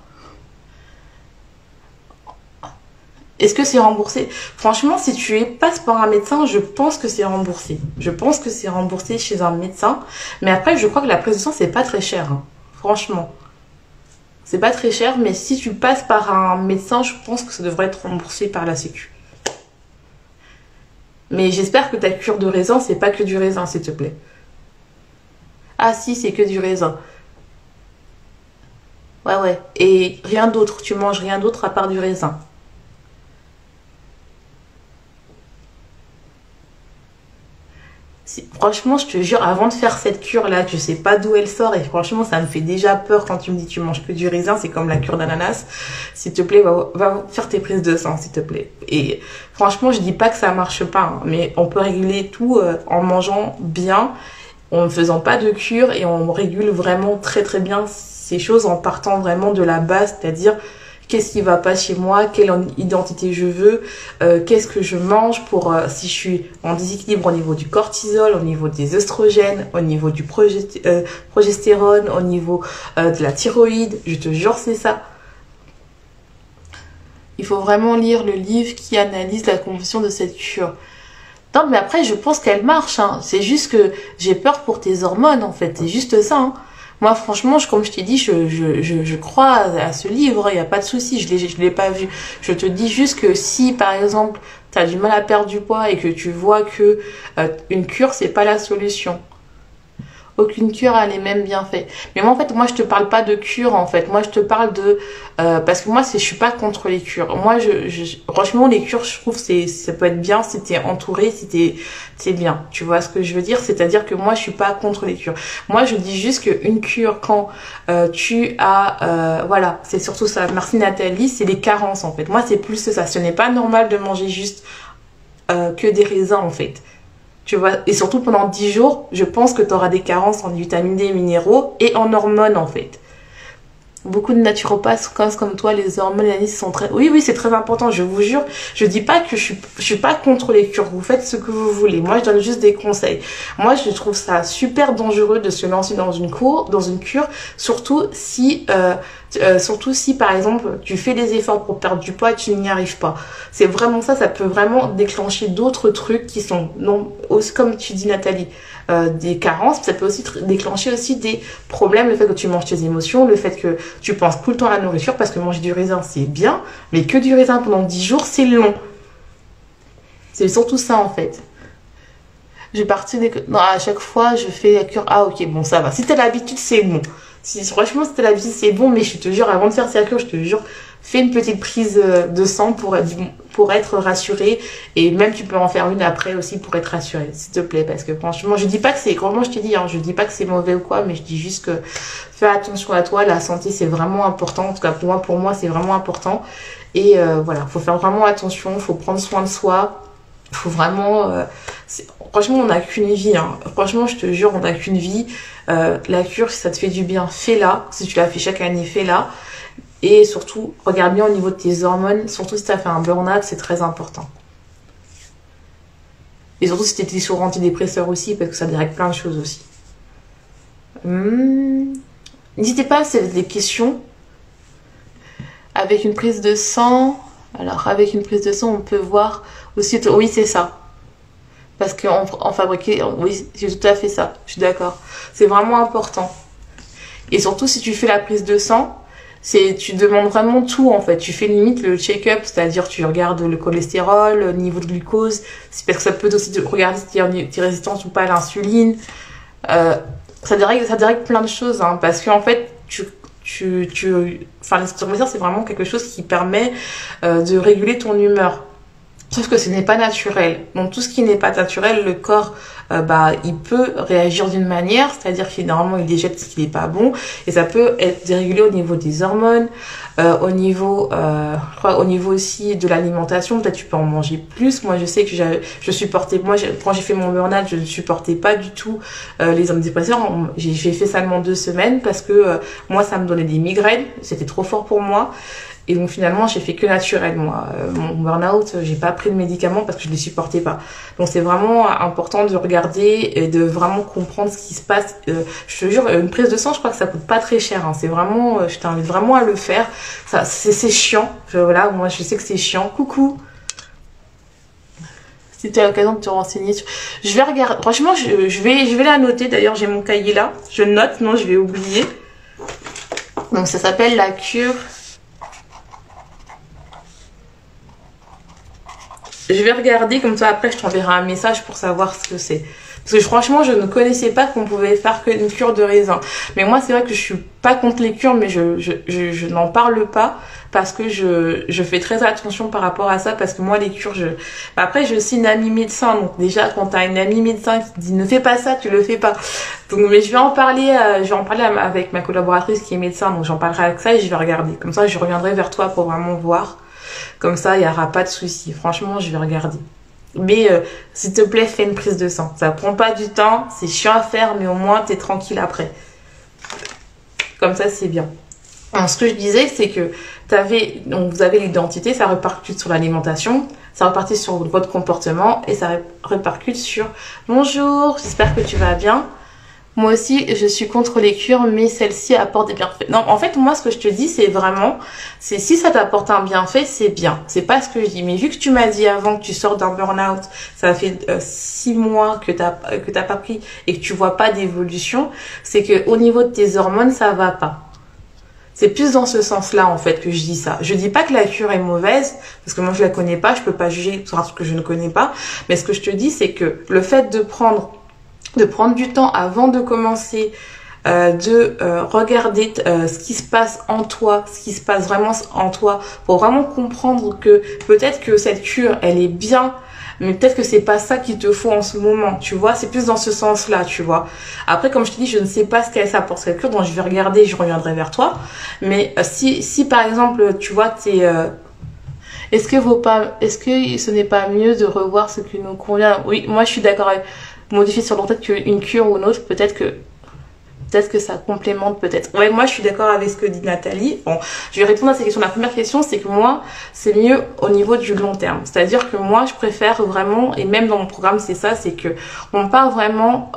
Est-ce que c'est remboursé? Franchement, si tu passes par un médecin, je pense que c'est remboursé. Je pense que c'est remboursé chez un médecin. Mais après, je crois que la prise de sang, c'est pas très cher. Hein. Franchement. C'est pas très cher, mais si tu passes par un médecin, je pense que ça devrait être remboursé par la Sécu. Mais j'espère que ta cure de raisin, c'est pas que du raisin, s'il te plaît. Ah si, c'est que du raisin. Ouais. Et rien d'autre. Tu manges rien d'autre à part du raisin. Franchement, je te jure, avant de faire cette cure-là, je sais pas d'où elle sort et franchement, ça me fait déjà peur quand tu me dis tu manges que du raisin, c'est comme la cure d'ananas. S'il te plaît, va faire tes prises de sang, s'il te plaît. Et franchement, je dis pas que ça marche pas, hein, mais on peut réguler tout en mangeant bien, en ne faisant pas de cure et on régule vraiment très très bien ces choses en partant vraiment de la base, c'est-à-dire qu'est-ce qui va pas chez moi, quelle identité je veux, qu'est-ce que je mange pour si je suis en déséquilibre au niveau du cortisol, au niveau des œstrogènes, au niveau du progestérone, au niveau de la thyroïde, je te jure c'est ça. Il faut vraiment lire le livre qui analyse la composition de cette cure. Non mais après je pense qu'elle marche, hein. C'est juste que j'ai peur pour tes hormones en fait, c'est juste ça. Hein. Moi, franchement, comme je t'ai dit, je crois à ce livre, il n'y a pas de souci, je l'ai pas vu. Je te dis juste que si, par exemple, tu as du mal à perdre du poids et que tu vois que une cure, c'est pas la solution. Aucune cure a les mêmes bienfaits. Mais moi, en fait, je te parle pas de cure, en fait. Moi, je te parle de... parce que moi, je suis pas contre les cures. Moi, franchement, les cures, je trouve ça peut être bien si t'es entouré, si c'est bien. Tu vois ce que je veux dire? C'est-à-dire que moi, je suis pas contre les cures. Moi, je dis juste qu'une cure, quand tu as... voilà, c'est surtout ça. Merci Nathalie, c'est les carences, en fait. Moi, c'est plus ça. Ce n'est pas normal de manger juste que des raisins, en fait. Tu vois, et surtout pendant 10 jours, je pense que tu auras des carences en vitamines D et minéraux et en hormones en fait. Beaucoup de naturopathes comme toi, les hormones, l'anis sont très... Oui, oui, c'est très important, je vous jure. Je dis pas que je suis pas contre les cures. Vous faites ce que vous voulez. Moi, je donne juste des conseils. Moi, je trouve ça super dangereux de se lancer dans une cure, surtout si, par exemple, tu fais des efforts pour perdre du poids et tu n'y arrives pas. C'est vraiment ça, ça peut vraiment déclencher d'autres trucs qui sont, non, aussi, comme tu dis, Nathalie, des carences, ça peut aussi déclencher aussi des problèmes, le fait que tu manges tes émotions, le fait que tu penses tout le temps à la nourriture, parce que manger du raisin c'est bien, mais que du raisin pendant 10 jours c'est long. C'est surtout ça en fait. J'ai parti non, à chaque fois je fais la cure, ah ok bon ça va, si t'as l'habitude c'est bon. Franchement si t'as l'habitude c'est bon, mais je te jure avant de faire cette cure, je te jure, fais une petite prise de sang pour être rassurée, et même tu peux en faire une après aussi pour être rassurée, s'il te plaît, parce que franchement je dis pas que c'est, comment je t'ai dit, hein, je dis pas que c'est mauvais ou quoi, mais je dis juste que fais attention à toi, la santé c'est vraiment important, en tout cas pour moi c'est vraiment important, et voilà, faut faire vraiment attention, faut prendre soin de soi, faut vraiment franchement on n'a qu'une vie, hein. Franchement je te jure on n'a qu'une vie, la cure si ça te fait du bien fais-la, si tu la fais chaque année fais-la. Et surtout, regarde bien au niveau de tes hormones, surtout si tu as fait un burn-out, c'est très important. Et surtout si tu étais sur antidépresseur aussi, parce que ça dirige plein de choses aussi. N'hésitez pas, c'est des questions. Avec une prise de sang, alors avec une prise de sang, on peut voir aussi, oui c'est ça. Parce qu'en fabriquer, oui c'est tout à fait ça, je suis d'accord. C'est vraiment important. Et surtout si tu fais la prise de sang, tu demandes vraiment tout en fait, tu fais limite le check-up, c'est-à-dire tu regardes le cholestérol, le niveau de glucose, parce que ça peut aussi regarder si tu es résistante ou pas à l'insuline, ça dirige plein de choses, hein, parce qu'en fait enfin les c'est vraiment quelque chose qui permet de réguler ton humeur. Sauf que ce n'est pas naturel. Donc tout ce qui n'est pas naturel, le corps, il peut réagir d'une manière, c'est-à-dire qu'il normalement il déjette ce qui n'est pas bon, et ça peut être dérégulé au niveau des hormones, au niveau aussi de l'alimentation. Peut-être tu peux en manger plus. Moi je sais que quand j'ai fait mon burn-out, je ne supportais pas du tout les antidépresseurs. J'ai fait seulement 2 semaines parce que moi ça me donnait des migraines, c'était trop fort pour moi. Et donc finalement, j'ai fait que naturel. Moi, mon burn-out, j'ai pas pris de médicaments parce que je les supportais pas. Donc c'est vraiment important de regarder et de vraiment comprendre ce qui se passe. Je te jure, une prise de sang, je crois que ça coûte pas très cher, hein. C'est vraiment, je t'invite vraiment à le faire. Ça, c'est chiant. Voilà, moi je sais que c'est chiant. Coucou. Si tu as l'occasion de te renseigner, je vais regarder. Franchement, je vais la noter. D'ailleurs, j'ai mon cahier là. Je note, sinon je vais oublier. Donc ça s'appelle la cure. Je vais regarder, comme ça après je t'enverrai un message pour savoir ce que c'est. Parce que franchement, je ne connaissais pas qu'on pouvait faire qu'une cure de raisin. Mais moi, c'est vrai que je suis pas contre les cures, mais je n'en parle pas parce que je fais très attention par rapport à ça. Parce que moi, les cures, après, je suis une amie médecin. Donc déjà, quand tu as une amie médecin qui te dit ne fais pas ça, tu le fais pas. Donc, mais je vais en parler avec ma collaboratrice qui est médecin. Donc j'en parlerai avec ça et je vais regarder. Comme ça, je reviendrai vers toi pour vraiment voir. Comme ça, il n'y aura pas de souci. Franchement, je vais regarder. Mais s'il te plaît, fais une prise de sang. Ça prend pas du temps, c'est chiant à faire, mais au moins, tu es tranquille après. Comme ça, c'est bien. Alors, ce que je disais, c'est que vous avez l'identité, ça répercute sur l'alimentation, ça répercute sur votre comportement et ça répercute sur « Bonjour, j'espère que tu vas bien ». Moi aussi, je suis contre les cures, mais celle-ci apporte des bienfaits. Non, en fait, moi, ce que je te dis, c'est si ça t'apporte un bienfait, c'est bien. C'est pas ce que je dis. Mais vu que tu m'as dit avant que tu sors d'un burn-out, ça fait 6 mois que t'as pas pris et que tu vois pas d'évolution, c'est que au niveau de tes hormones, ça va pas. C'est plus dans ce sens-là, en fait, que je dis ça. Je dis pas que la cure est mauvaise, parce que moi, je la connais pas, je peux pas juger sur un truc que je ne connais pas. Mais ce que je te dis, c'est que le fait de prendre du temps avant de commencer, regarder ce qui se passe en toi, ce qui se passe vraiment en toi, pour vraiment comprendre que peut-être que cette cure, elle est bien, mais peut-être que c'est pas ça qu'il te faut en ce moment, tu vois, c'est plus dans ce sens-là, tu vois. Après, comme je te dis, je ne sais pas ce qu'elle s'apporte cette cure, donc je vais regarder, je reviendrai vers toi. Mais si par exemple, tu vois, est-ce que ce n'est pas mieux de revoir ce qui nous convient? Oui, moi je suis d'accord avec modifier sur le tête qu'une cure ou une autre, peut-être que Peut-être que ça complémente, peut-être. Ouais, moi, je suis d'accord avec ce que dit Nathalie. Bon, je vais répondre à ces questions. La première question, c'est que moi, c'est mieux au niveau du long terme. C'est-à-dire que moi, je préfère vraiment, et même dans mon programme, c'est ça, c'est que on part vraiment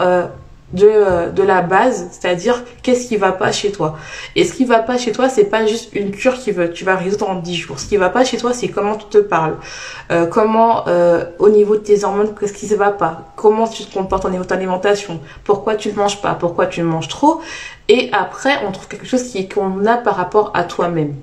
de la base, c'est-à-dire qu'est-ce qui va pas chez toi. Et ce qui va pas chez toi, c'est pas juste une cure tu vas résoudre en 10 jours. Ce qui va pas chez toi, c'est comment tu te parles, comment au niveau de tes hormones, qu'est-ce qui ne va pas, comment tu te comportes au niveau de ton alimentation, pourquoi tu ne manges pas, pourquoi tu manges trop. Et après, on trouve quelque chose qui est convenable par rapport à toi-même.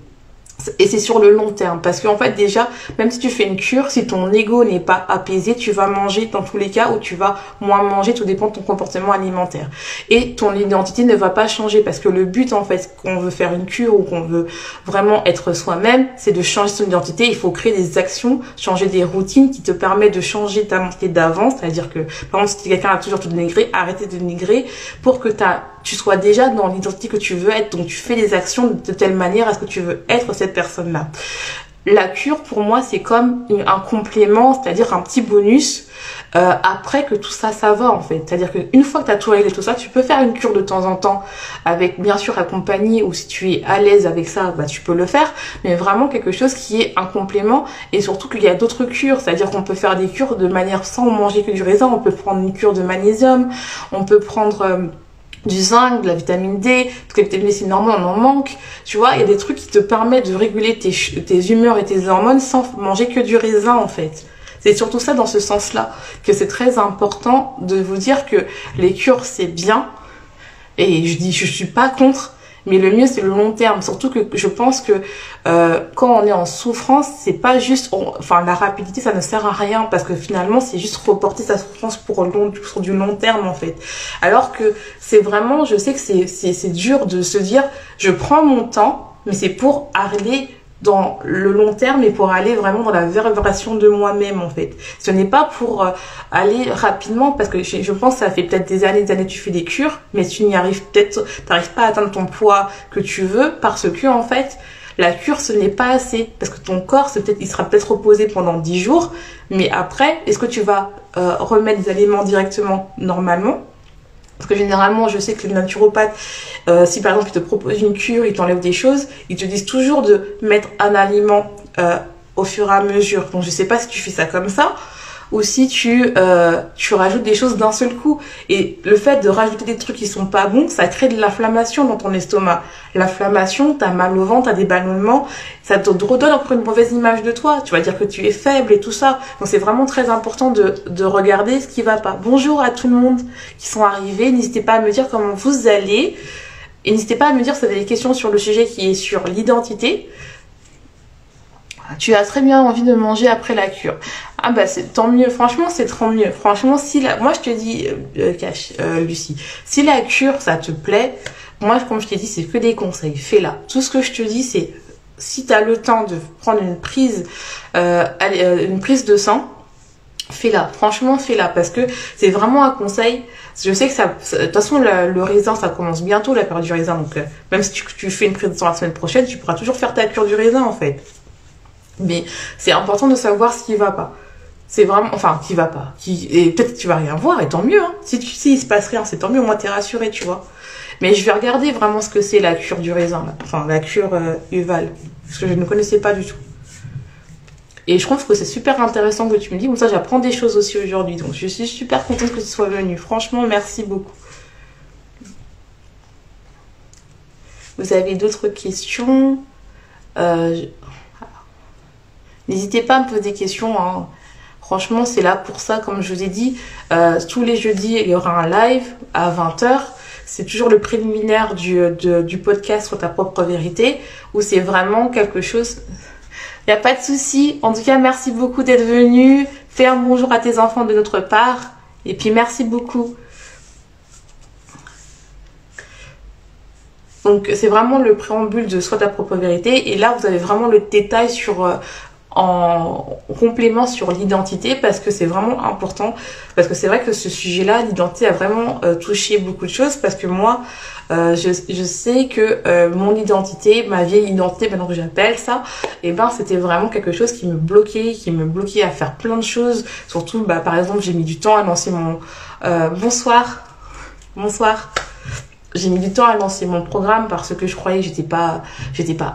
Et c'est sur le long terme, parce qu'en fait déjà, même si tu fais une cure, si ton ego n'est pas apaisé, tu vas manger dans tous les cas, ou tu vas moins manger, tout dépend de ton comportement alimentaire. Et ton identité ne va pas changer, parce que le but en fait, qu'on veut faire une cure ou qu'on veut vraiment être soi-même, c'est de changer son identité. Il faut créer des actions, changer des routines qui te permettent de changer ta mentalité d'avant, c'est-à-dire que par exemple si quelqu'un a toujours te dénigrer, arrêtez de dénigrer pour que tu sois déjà dans l'identité que tu veux être. Donc tu fais des actions de telle manière à ce que tu veux être cette personne-là. La cure pour moi c'est comme un complément, c'est-à-dire un petit bonus après que tout ça va en fait. C'est-à-dire qu'une fois que tu as tout réglé tout ça, tu peux faire une cure de temps en temps avec bien sûr accompagné, ou si tu es à l'aise avec ça, bah tu peux le faire, mais vraiment quelque chose qui est un complément. Et surtout qu'il y a d'autres cures, c'est-à-dire qu'on peut faire des cures de manière sans manger que du raisin. On peut prendre une cure de magnésium, on peut prendre du zinc, de la vitamine D, parce que la vitamine D c'est normal, on en manque, tu vois. Il y a des trucs qui te permettent de réguler tes humeurs et tes hormones sans manger que du raisin en fait. C'est surtout ça, dans ce sens-là, que c'est très important de vous dire que les cures c'est bien, et je suis pas contre, mais le mieux c'est le long terme. Surtout que je pense que quand on est en souffrance, c'est pas juste, la rapidité ça ne sert à rien, parce que finalement c'est juste reporter sa souffrance sur du long terme en fait. Alors que c'est vraiment, je sais que c'est dur de se dire je prends mon temps, mais c'est pour aller dans le long terme et pour aller vraiment dans la version de moi-même en fait. Ce n'est pas pour aller rapidement, parce que je pense que ça fait peut-être des années que tu fais des cures, mais tu n'y arrives t'arrives pas à atteindre ton poids que tu veux, parce que en fait la cure ce n'est pas assez, parce que ton corps il sera peut-être reposé pendant 10 jours, mais après est-ce que tu vas remettre des aliments directement normalement? Parce que généralement, je sais que les naturopathes, si par exemple ils te proposent une cure, ils t'enlèvent des choses, ils te disent toujours de mettre un aliment au fur et à mesure. Donc je sais pas si tu fais ça comme ça, ou si tu rajoutes des choses d'un seul coup. Et le fait de rajouter des trucs qui sont pas bons, ça crée de l'inflammation dans ton estomac. L'inflammation, t'as mal au ventre, t'as des ballonnements, ça te redonne encore une mauvaise image de toi. Tu vas dire que tu es faible et tout ça. Donc c'est vraiment très important de regarder ce qui va pas. Bonjour à tout le monde qui sont arrivés. N'hésitez pas à me dire comment vous allez. Et n'hésitez pas à me dire si vous avez des questions sur le sujet qui est sur l'identité. Tu as très bien envie de manger après la cure. Ah bah c'est tant mieux, franchement c'est tant mieux. Franchement moi je te dis, Lucie, si la cure ça te plaît, moi comme je t'ai dit c'est que des conseils, fais-la. Tout ce que je te dis c'est, si tu as le temps de prendre une prise de sang, fais-la, franchement fais-la, parce que c'est vraiment un conseil. Je sais que de toute façon le raisin ça commence bientôt, la période du raisin, donc même si tu fais une prise de sang la semaine prochaine, tu pourras toujours faire ta cure du raisin en fait. Mais c'est important de savoir ce qui va pas. C'est vraiment, qui va pas. Et peut-être que tu vas rien voir, et tant mieux, hein. Si il se passe rien, c'est tant mieux, au moins t'es rassuré, tu vois. Mais je vais regarder vraiment ce que c'est la cure du raisin, là. Enfin, la cure Uval. Parce que je ne connaissais pas du tout. Et je trouve que c'est super intéressant que tu me dis. Comme ça, j'apprends des choses aussi aujourd'hui. Donc, je suis super contente que tu sois venue. Franchement, merci beaucoup. Vous avez d'autres questions? N'hésitez pas à me poser des questions, hein. Franchement, c'est là pour ça, comme je vous ai dit. Tous les jeudis, il y aura un live à 20h. C'est toujours le préliminaire du podcast sur ta propre vérité, où c'est vraiment quelque chose... Il n'y a pas de souci. En tout cas, merci beaucoup d'être venu. Fais un bonjour à tes enfants de notre part. Et puis, merci beaucoup. Donc, c'est vraiment le préambule de Sois ta propre vérité. Et là, vous avez vraiment le détail en complément sur l'identité, parce que c'est vraiment important, parce que c'est vrai que ce sujet-là, l'identité a vraiment touché beaucoup de choses, parce que moi je sais que mon identité, ma vieille identité maintenant que j'appelle ça, et ben c'était vraiment quelque chose qui me bloquait à faire plein de choses. Surtout par exemple j'ai mis du temps à lancer mon bonsoir j'ai mis du temps à lancer mon programme parce que je croyais que j'étais pas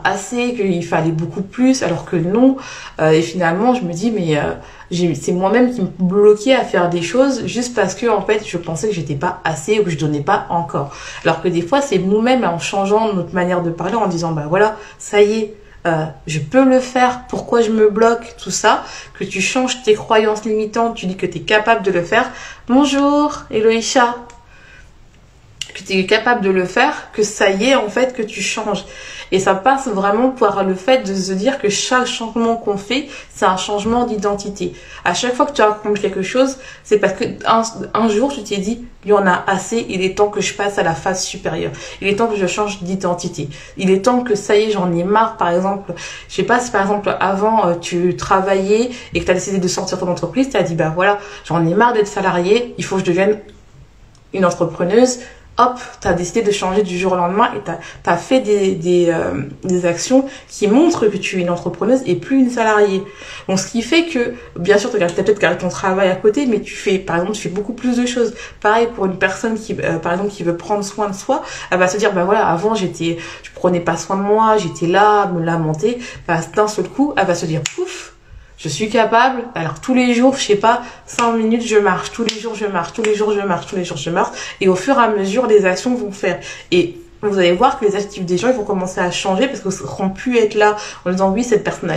assez, qu'il fallait beaucoup plus, alors que non. Et finalement, je me dis, mais c'est moi-même qui me bloquais à faire des choses juste parce que, en fait, je pensais que j'étais pas assez ou que je donnais pas encore. Alors que des fois, c'est nous-mêmes en changeant notre manière de parler, en disant, bah voilà, ça y est, je peux le faire, pourquoi je me bloque, tout ça, que tu changes tes croyances limitantes, tu dis que tu es capable de le faire. Bonjour, Eloïcha. Que tu es capable de le faire, que ça y est en fait que tu changes. Et ça passe vraiment par le fait de se dire que chaque changement qu'on fait, c'est un changement d'identité. À chaque fois que tu accomplis quelque chose, c'est parce que un jour tu t'es dit, il y en a assez, il est temps que je passe à la phase supérieure. Il est temps que je change d'identité. Il est temps que ça y est, j'en ai marre. Par exemple, je sais pas si par exemple avant tu travaillais et que tu as décidé de sortir de ton entreprise, tu as dit, bah voilà, j'en ai marre d'être salarié, il faut que je devienne une entrepreneuse. Hop, tu as décidé de changer du jour au lendemain et tu as fait des actions qui montrent que tu es une entrepreneuse et plus une salariée. Donc, ce qui fait que, bien sûr, tu as peut-être gardé ton travail à côté, mais par exemple, tu fais beaucoup plus de choses. Pareil, pour une personne qui, par exemple, qui veut prendre soin de soi, elle va se dire, bah voilà, avant, je prenais pas soin de moi, j'étais là, me lamenter. Bah, d'un seul coup, elle va se dire, pouf, je suis capable, alors tous les jours, je sais pas, 5 minutes, je marche, tous les jours, je marche, tous les jours, je marche, tous les jours, je marche, et au fur et à mesure, les actions vont faire. Et vous allez voir que les attitudes des gens, ils vont commencer à changer parce qu'ils ne seront plus être là en disant, oui, cette personne,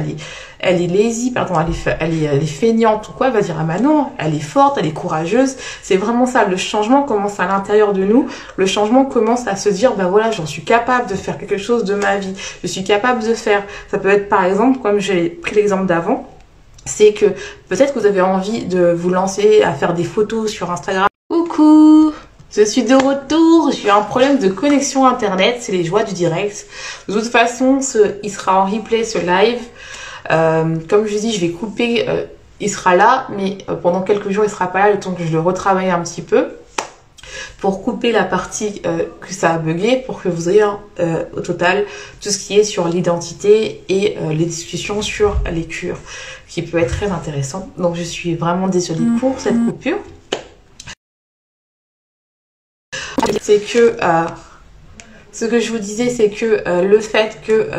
elle est lazy, pardon, elle est feignante ou quoi, elle va dire, ah bah non, elle est forte, elle est courageuse. C'est vraiment ça, le changement commence à l'intérieur de nous, le changement commence à se dire, bah voilà, j'en suis capable de faire quelque chose de ma vie, je suis capable de faire. Ça peut être par exemple, comme j'ai pris l'exemple d'avant, c'est que peut-être que vous avez envie de vous lancer à faire des photos sur Instagram. Coucou, je suis de retour, j'ai eu un problème de connexion internet, c'est les joies du direct. De toute façon, il sera en replay ce live. Comme je dis, je vais couper, il sera là, mais pendant quelques jours, il sera pas là, le temps que je le retravaille un petit peu. Pour couper la partie que ça a bugué, pour que vous ayez au total tout ce qui est sur l'identité et les discussions sur les cures, qui peut être très intéressant. Donc je suis vraiment désolée pour cette coupure. C'est que ce que je vous disais, c'est que le fait que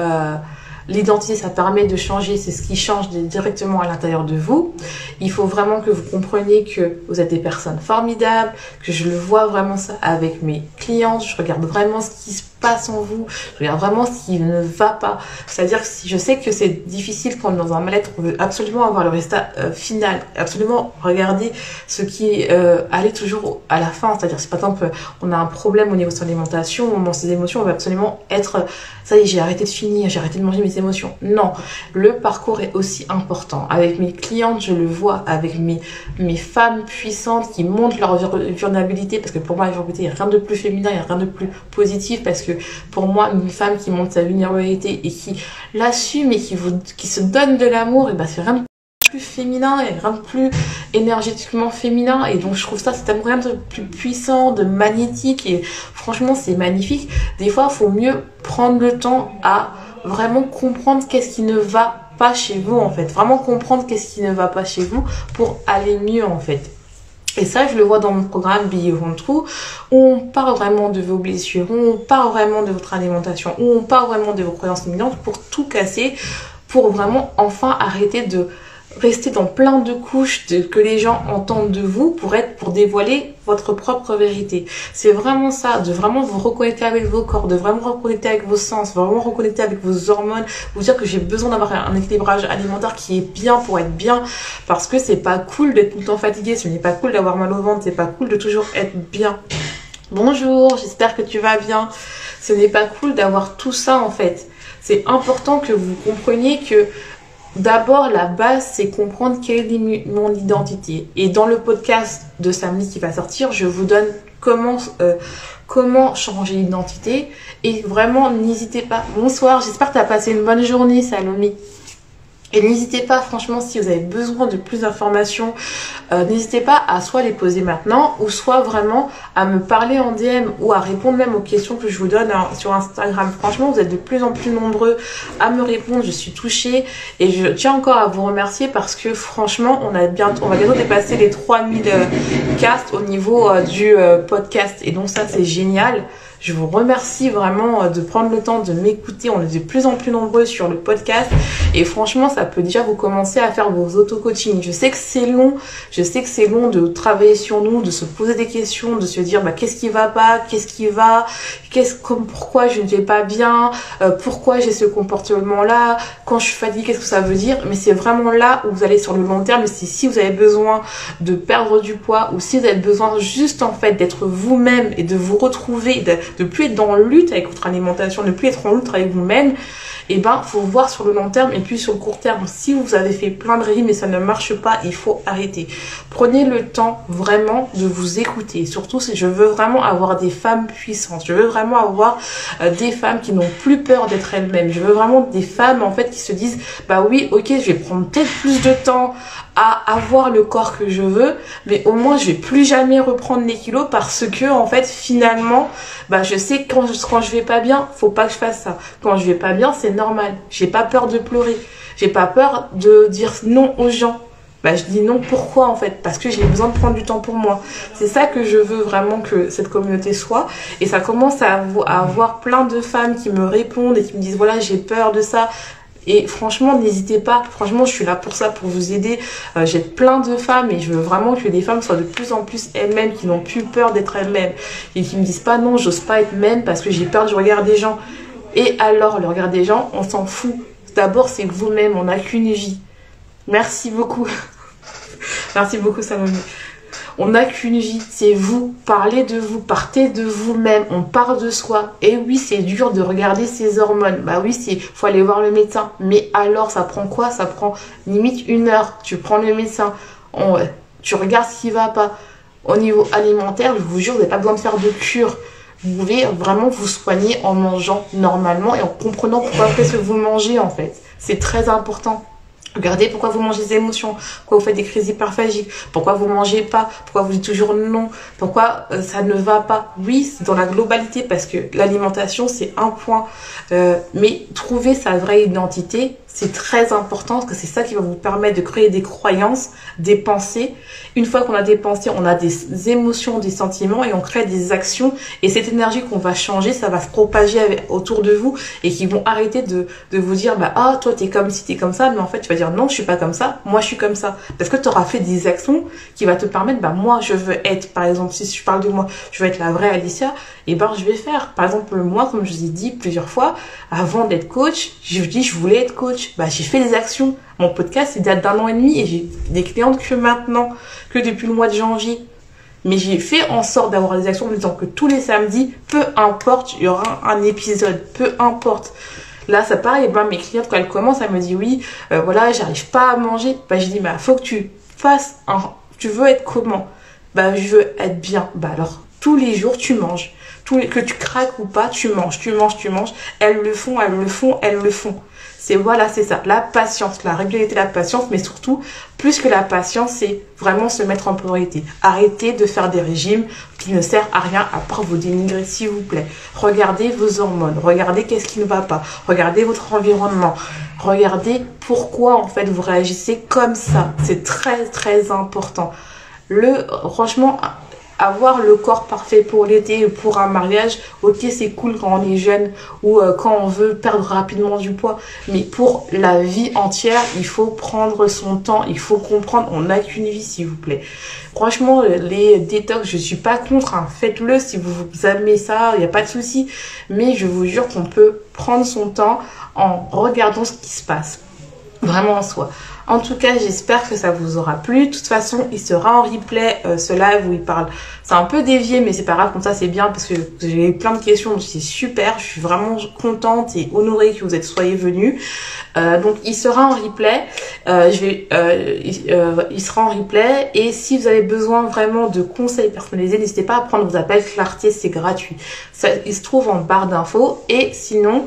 l'identité, ça permet de changer, c'est ce qui change directement à l'intérieur de vous. Il faut vraiment que vous compreniez que vous êtes des personnes formidables, que je le vois vraiment ça avec mes clientes, je regarde vraiment ce qui se passe en vous, je regarde vraiment ce qui ne va pas. C'est-à-dire que si je sais que c'est difficile quand on est dans un mal-être, on veut absolument avoir le résultat final, absolument regarder ce qui allait toujours à la fin. C'est-à-dire si par exemple on a un problème au niveau de son alimentation, dans ses émotions, on va absolument être ça y est, j'ai arrêté de finir, j'ai arrêté de manger mes émotions. Non, le parcours est aussi important. Avec mes clientes, je le vois, avec mes femmes puissantes qui montrent leur vulnérabilité, parce que pour moi, la vulnérabilité, il n'y a rien de plus féminin, il n'y a rien de plus positif, parce que pour moi, une femme qui montre sa vulnérabilité et qui l'assume et qui se donne de l'amour, et ben c'est rien de plus féminin et rien de plus énergétiquement féminin, et donc je trouve ça c'est tellement rien de plus puissant, de magnétique, et franchement c'est magnifique. Des fois il faut mieux prendre le temps à vraiment comprendre qu'est-ce qui ne va pas chez vous en fait, vraiment comprendre qu'est-ce qui ne va pas chez vous pour aller mieux en fait. Et ça, je le vois dans mon programme Be Your Own True, où on parle vraiment de vos blessures, où on parle vraiment de votre alimentation, où on parle vraiment de vos croyances limitantes pour tout casser, pour vraiment enfin arrêter de rester dans plein de couches que les gens entendent de vous pour dévoiler votre propre vérité. C'est vraiment ça, de vraiment vous reconnecter avec vos corps, de vraiment reconnecter avec vos sens, vraiment reconnecter avec vos hormones, vous dire que j'ai besoin d'avoir un équilibrage alimentaire qui est bien pour être bien, parce que c'est pas cool d'être tout le temps fatigué, ce n'est pas cool d'avoir mal au ventre, c'est pas cool de toujours être bien. Bonjour, j'espère que tu vas bien. Ce n'est pas cool d'avoir tout ça en fait. C'est important que vous compreniez que d'abord, la base, c'est comprendre quelle est mon identité. Et dans le podcast de samedi qui va sortir, je vous donne comment changer l'identité. Et vraiment, n'hésitez pas. Bonsoir, j'espère que tu as passé une bonne journée, Salomé. Et n'hésitez pas, franchement, si vous avez besoin de plus d'informations, n'hésitez pas à soit les poser maintenant, ou soit vraiment à me parler en DM, ou à répondre même aux questions que je vous donne sur Instagram. Franchement, vous êtes de plus en plus nombreux à me répondre, je suis touchée, et je tiens encore à vous remercier parce que franchement, on va bientôt dépasser les 3000 casts au niveau du podcast, et donc ça, c'est génial. Je vous remercie vraiment de prendre le temps de m'écouter. On est de plus en plus nombreux sur le podcast et franchement, ça peut déjà vous commencer à faire vos auto-coaching. Je sais que c'est long, de travailler sur nous, de se poser des questions, de se dire qu'est-ce qui va pas, qu'est-ce qui va, pourquoi je ne vais pas bien, pourquoi j'ai ce comportement-là, quand je suis fatiguée, qu'est-ce que ça veut dire. Mais c'est vraiment là où vous allez sur le long terme. C'est si vous avez besoin de perdre du poids ou si vous avez besoin juste en fait d'être vous-même et de vous retrouver, de plus être dans lutte avec votre alimentation, de plus être en lutte avec vous-même, et faut voir sur le long terme et puis sur le court terme. Si vous avez fait plein de régimes et ça ne marche pas, il faut arrêter. Prenez le temps vraiment de vous écouter. Surtout si je veux vraiment avoir des femmes puissantes. Je veux vraiment avoir des femmes qui n'ont plus peur d'être elles-mêmes. Je veux vraiment des femmes en fait qui se disent oui, ok, je vais prendre peut-être plus de temps à avoir le corps que je veux, mais au moins je vais plus jamais reprendre les kilos parce que en fait finalement je sais que quand je vais pas bien, faut pas que je fasse ça. Quand je vais pas bien, c'est normal. J'ai pas peur de pleurer. J'ai pas peur de dire non aux gens. Je dis non, pourquoi en fait? Parce que j'ai besoin de prendre du temps pour moi. C'est ça que je veux vraiment que cette communauté soit. Et ça commence à avoir plein de femmes qui me répondent et qui me disent voilà, j'ai peur de ça. Et franchement, n'hésitez pas. Franchement, je suis là pour ça, pour vous aider. J'ai plein de femmes et je veux vraiment que les femmes soient de plus en plus elles-mêmes, qui n'ont plus peur d'être elles-mêmes. Et qui me disent pas non, j'ose pas être même parce que j'ai peur du regard des gens. Et alors, le regard des gens, on s'en fout. D'abord, c'est vous-même, on n'a qu'une vie. Merci beaucoup. Merci beaucoup, Salomé. On n'a qu'une vie, c'est vous. Parlez de vous, partez de vous-même. On part de soi. Et oui, c'est dur de regarder ses hormones. Oui, faut aller voir le médecin. Mais alors, ça prend quoi? Ça prend limite 1 heure. Tu prends le médecin. Tu regardes ce qui va pas. Au niveau alimentaire, je vous jure, vous n'avez pas besoin de faire de cure. Vous pouvez vraiment vous soigner en mangeant normalement et en comprenant pourquoi qu'est-ce que vous mangez en fait. C'est très important. Regardez pourquoi vous mangez des émotions, pourquoi vous faites des crises hyperphagiques, pourquoi vous mangez pas, pourquoi vous dites toujours non, pourquoi ça ne va pas. Oui, c'est dans la globalité parce que l'alimentation c'est un point, mais trouver sa vraie identité, c'est très important parce que c'est ça qui va vous permettre de créer des croyances, des pensées. Une fois qu'on a des pensées, on a des émotions, des sentiments et on crée des actions. Et cette énergie qu'on va changer, ça va se propager autour de vous et qui vont arrêter de vous dire toi t'es comme si t'es comme ça, mais en fait tu vas dire non, je suis pas comme ça, moi je suis comme ça. Parce que tu auras fait des actions qui va te permettre, moi je veux être, par exemple, si je parle de moi, je veux être la vraie Alicia, et je vais faire. Par exemple, moi, comme je vous ai dit plusieurs fois, avant d'être coach, je dis je voulais être coach. J'ai fait des actions. Mon podcast, il date d'1 an et demi et j'ai des clientes que maintenant, que depuis le mois de janvier. Mais j'ai fait en sorte d'avoir des actions en me disant que tous les samedis, peu importe, il y aura un épisode, peu importe. Là, ça pareil, mes clientes, quand elles commencent, elles me disent oui, j'arrive pas à manger. Je dis, faut que tu fasses tu veux être comment? Je veux être bien. Alors, tous les jours, tu manges. Que tu craques ou pas, tu manges. Elles le font. C'est ça. La patience, la régularité, la patience, mais surtout, plus que la patience, c'est vraiment se mettre en priorité. Arrêtez de faire des régimes qui ne servent à rien à part vous dénigrer, s'il vous plaît. Regardez vos hormones, regardez qu'est-ce qui ne va pas, regardez votre environnement, regardez pourquoi en fait vous réagissez comme ça. C'est très très important. Franchement, avoir le corps parfait pour l'été, pour un mariage, ok, c'est cool quand on est jeune ou quand on veut perdre rapidement du poids. Mais pour la vie entière, il faut prendre son temps, il faut comprendre, on n'a qu'une vie, s'il vous plaît. Franchement, les détox, je suis pas contre, faites-le si vous aimez ça, il n'y a pas de souci. Mais je vous jure qu'on peut prendre son temps en regardant ce qui se passe, vraiment en soi. En tout cas, j'espère que ça vous aura plu. De toute façon, il sera en replay, ce live où il parle. C'est un peu dévié, mais c'est pas grave, comme ça c'est bien parce que j'ai eu plein de questions, donc c'est super. Je suis vraiment contente et honorée que vous soyez venus. Donc il sera en replay. Il sera en replay. Et si vous avez besoin vraiment de conseils personnalisés, n'hésitez pas à prendre vos appels Clarté, c'est gratuit. Ça, il se trouve en barre d'infos. Et sinon,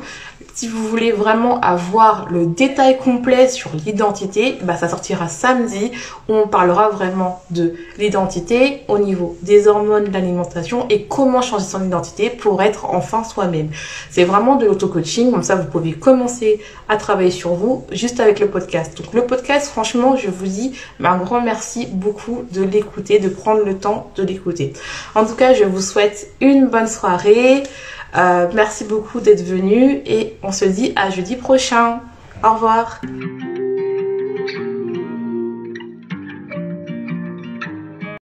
Si vous voulez vraiment avoir le détail complet sur l'identité, ça sortira samedi où on parlera vraiment de l'identité au niveau des hormones, de l'alimentation et comment changer son identité pour être enfin soi-même. C'est vraiment de l'auto-coaching, comme ça vous pouvez commencer à travailler sur vous juste avec le podcast. Donc le podcast, franchement, je vous dis un grand merci beaucoup de l'écouter, de prendre le temps de l'écouter. En tout cas, je vous souhaite une bonne soirée. Merci beaucoup d'être venu et on se dit à jeudi prochain. Au revoir.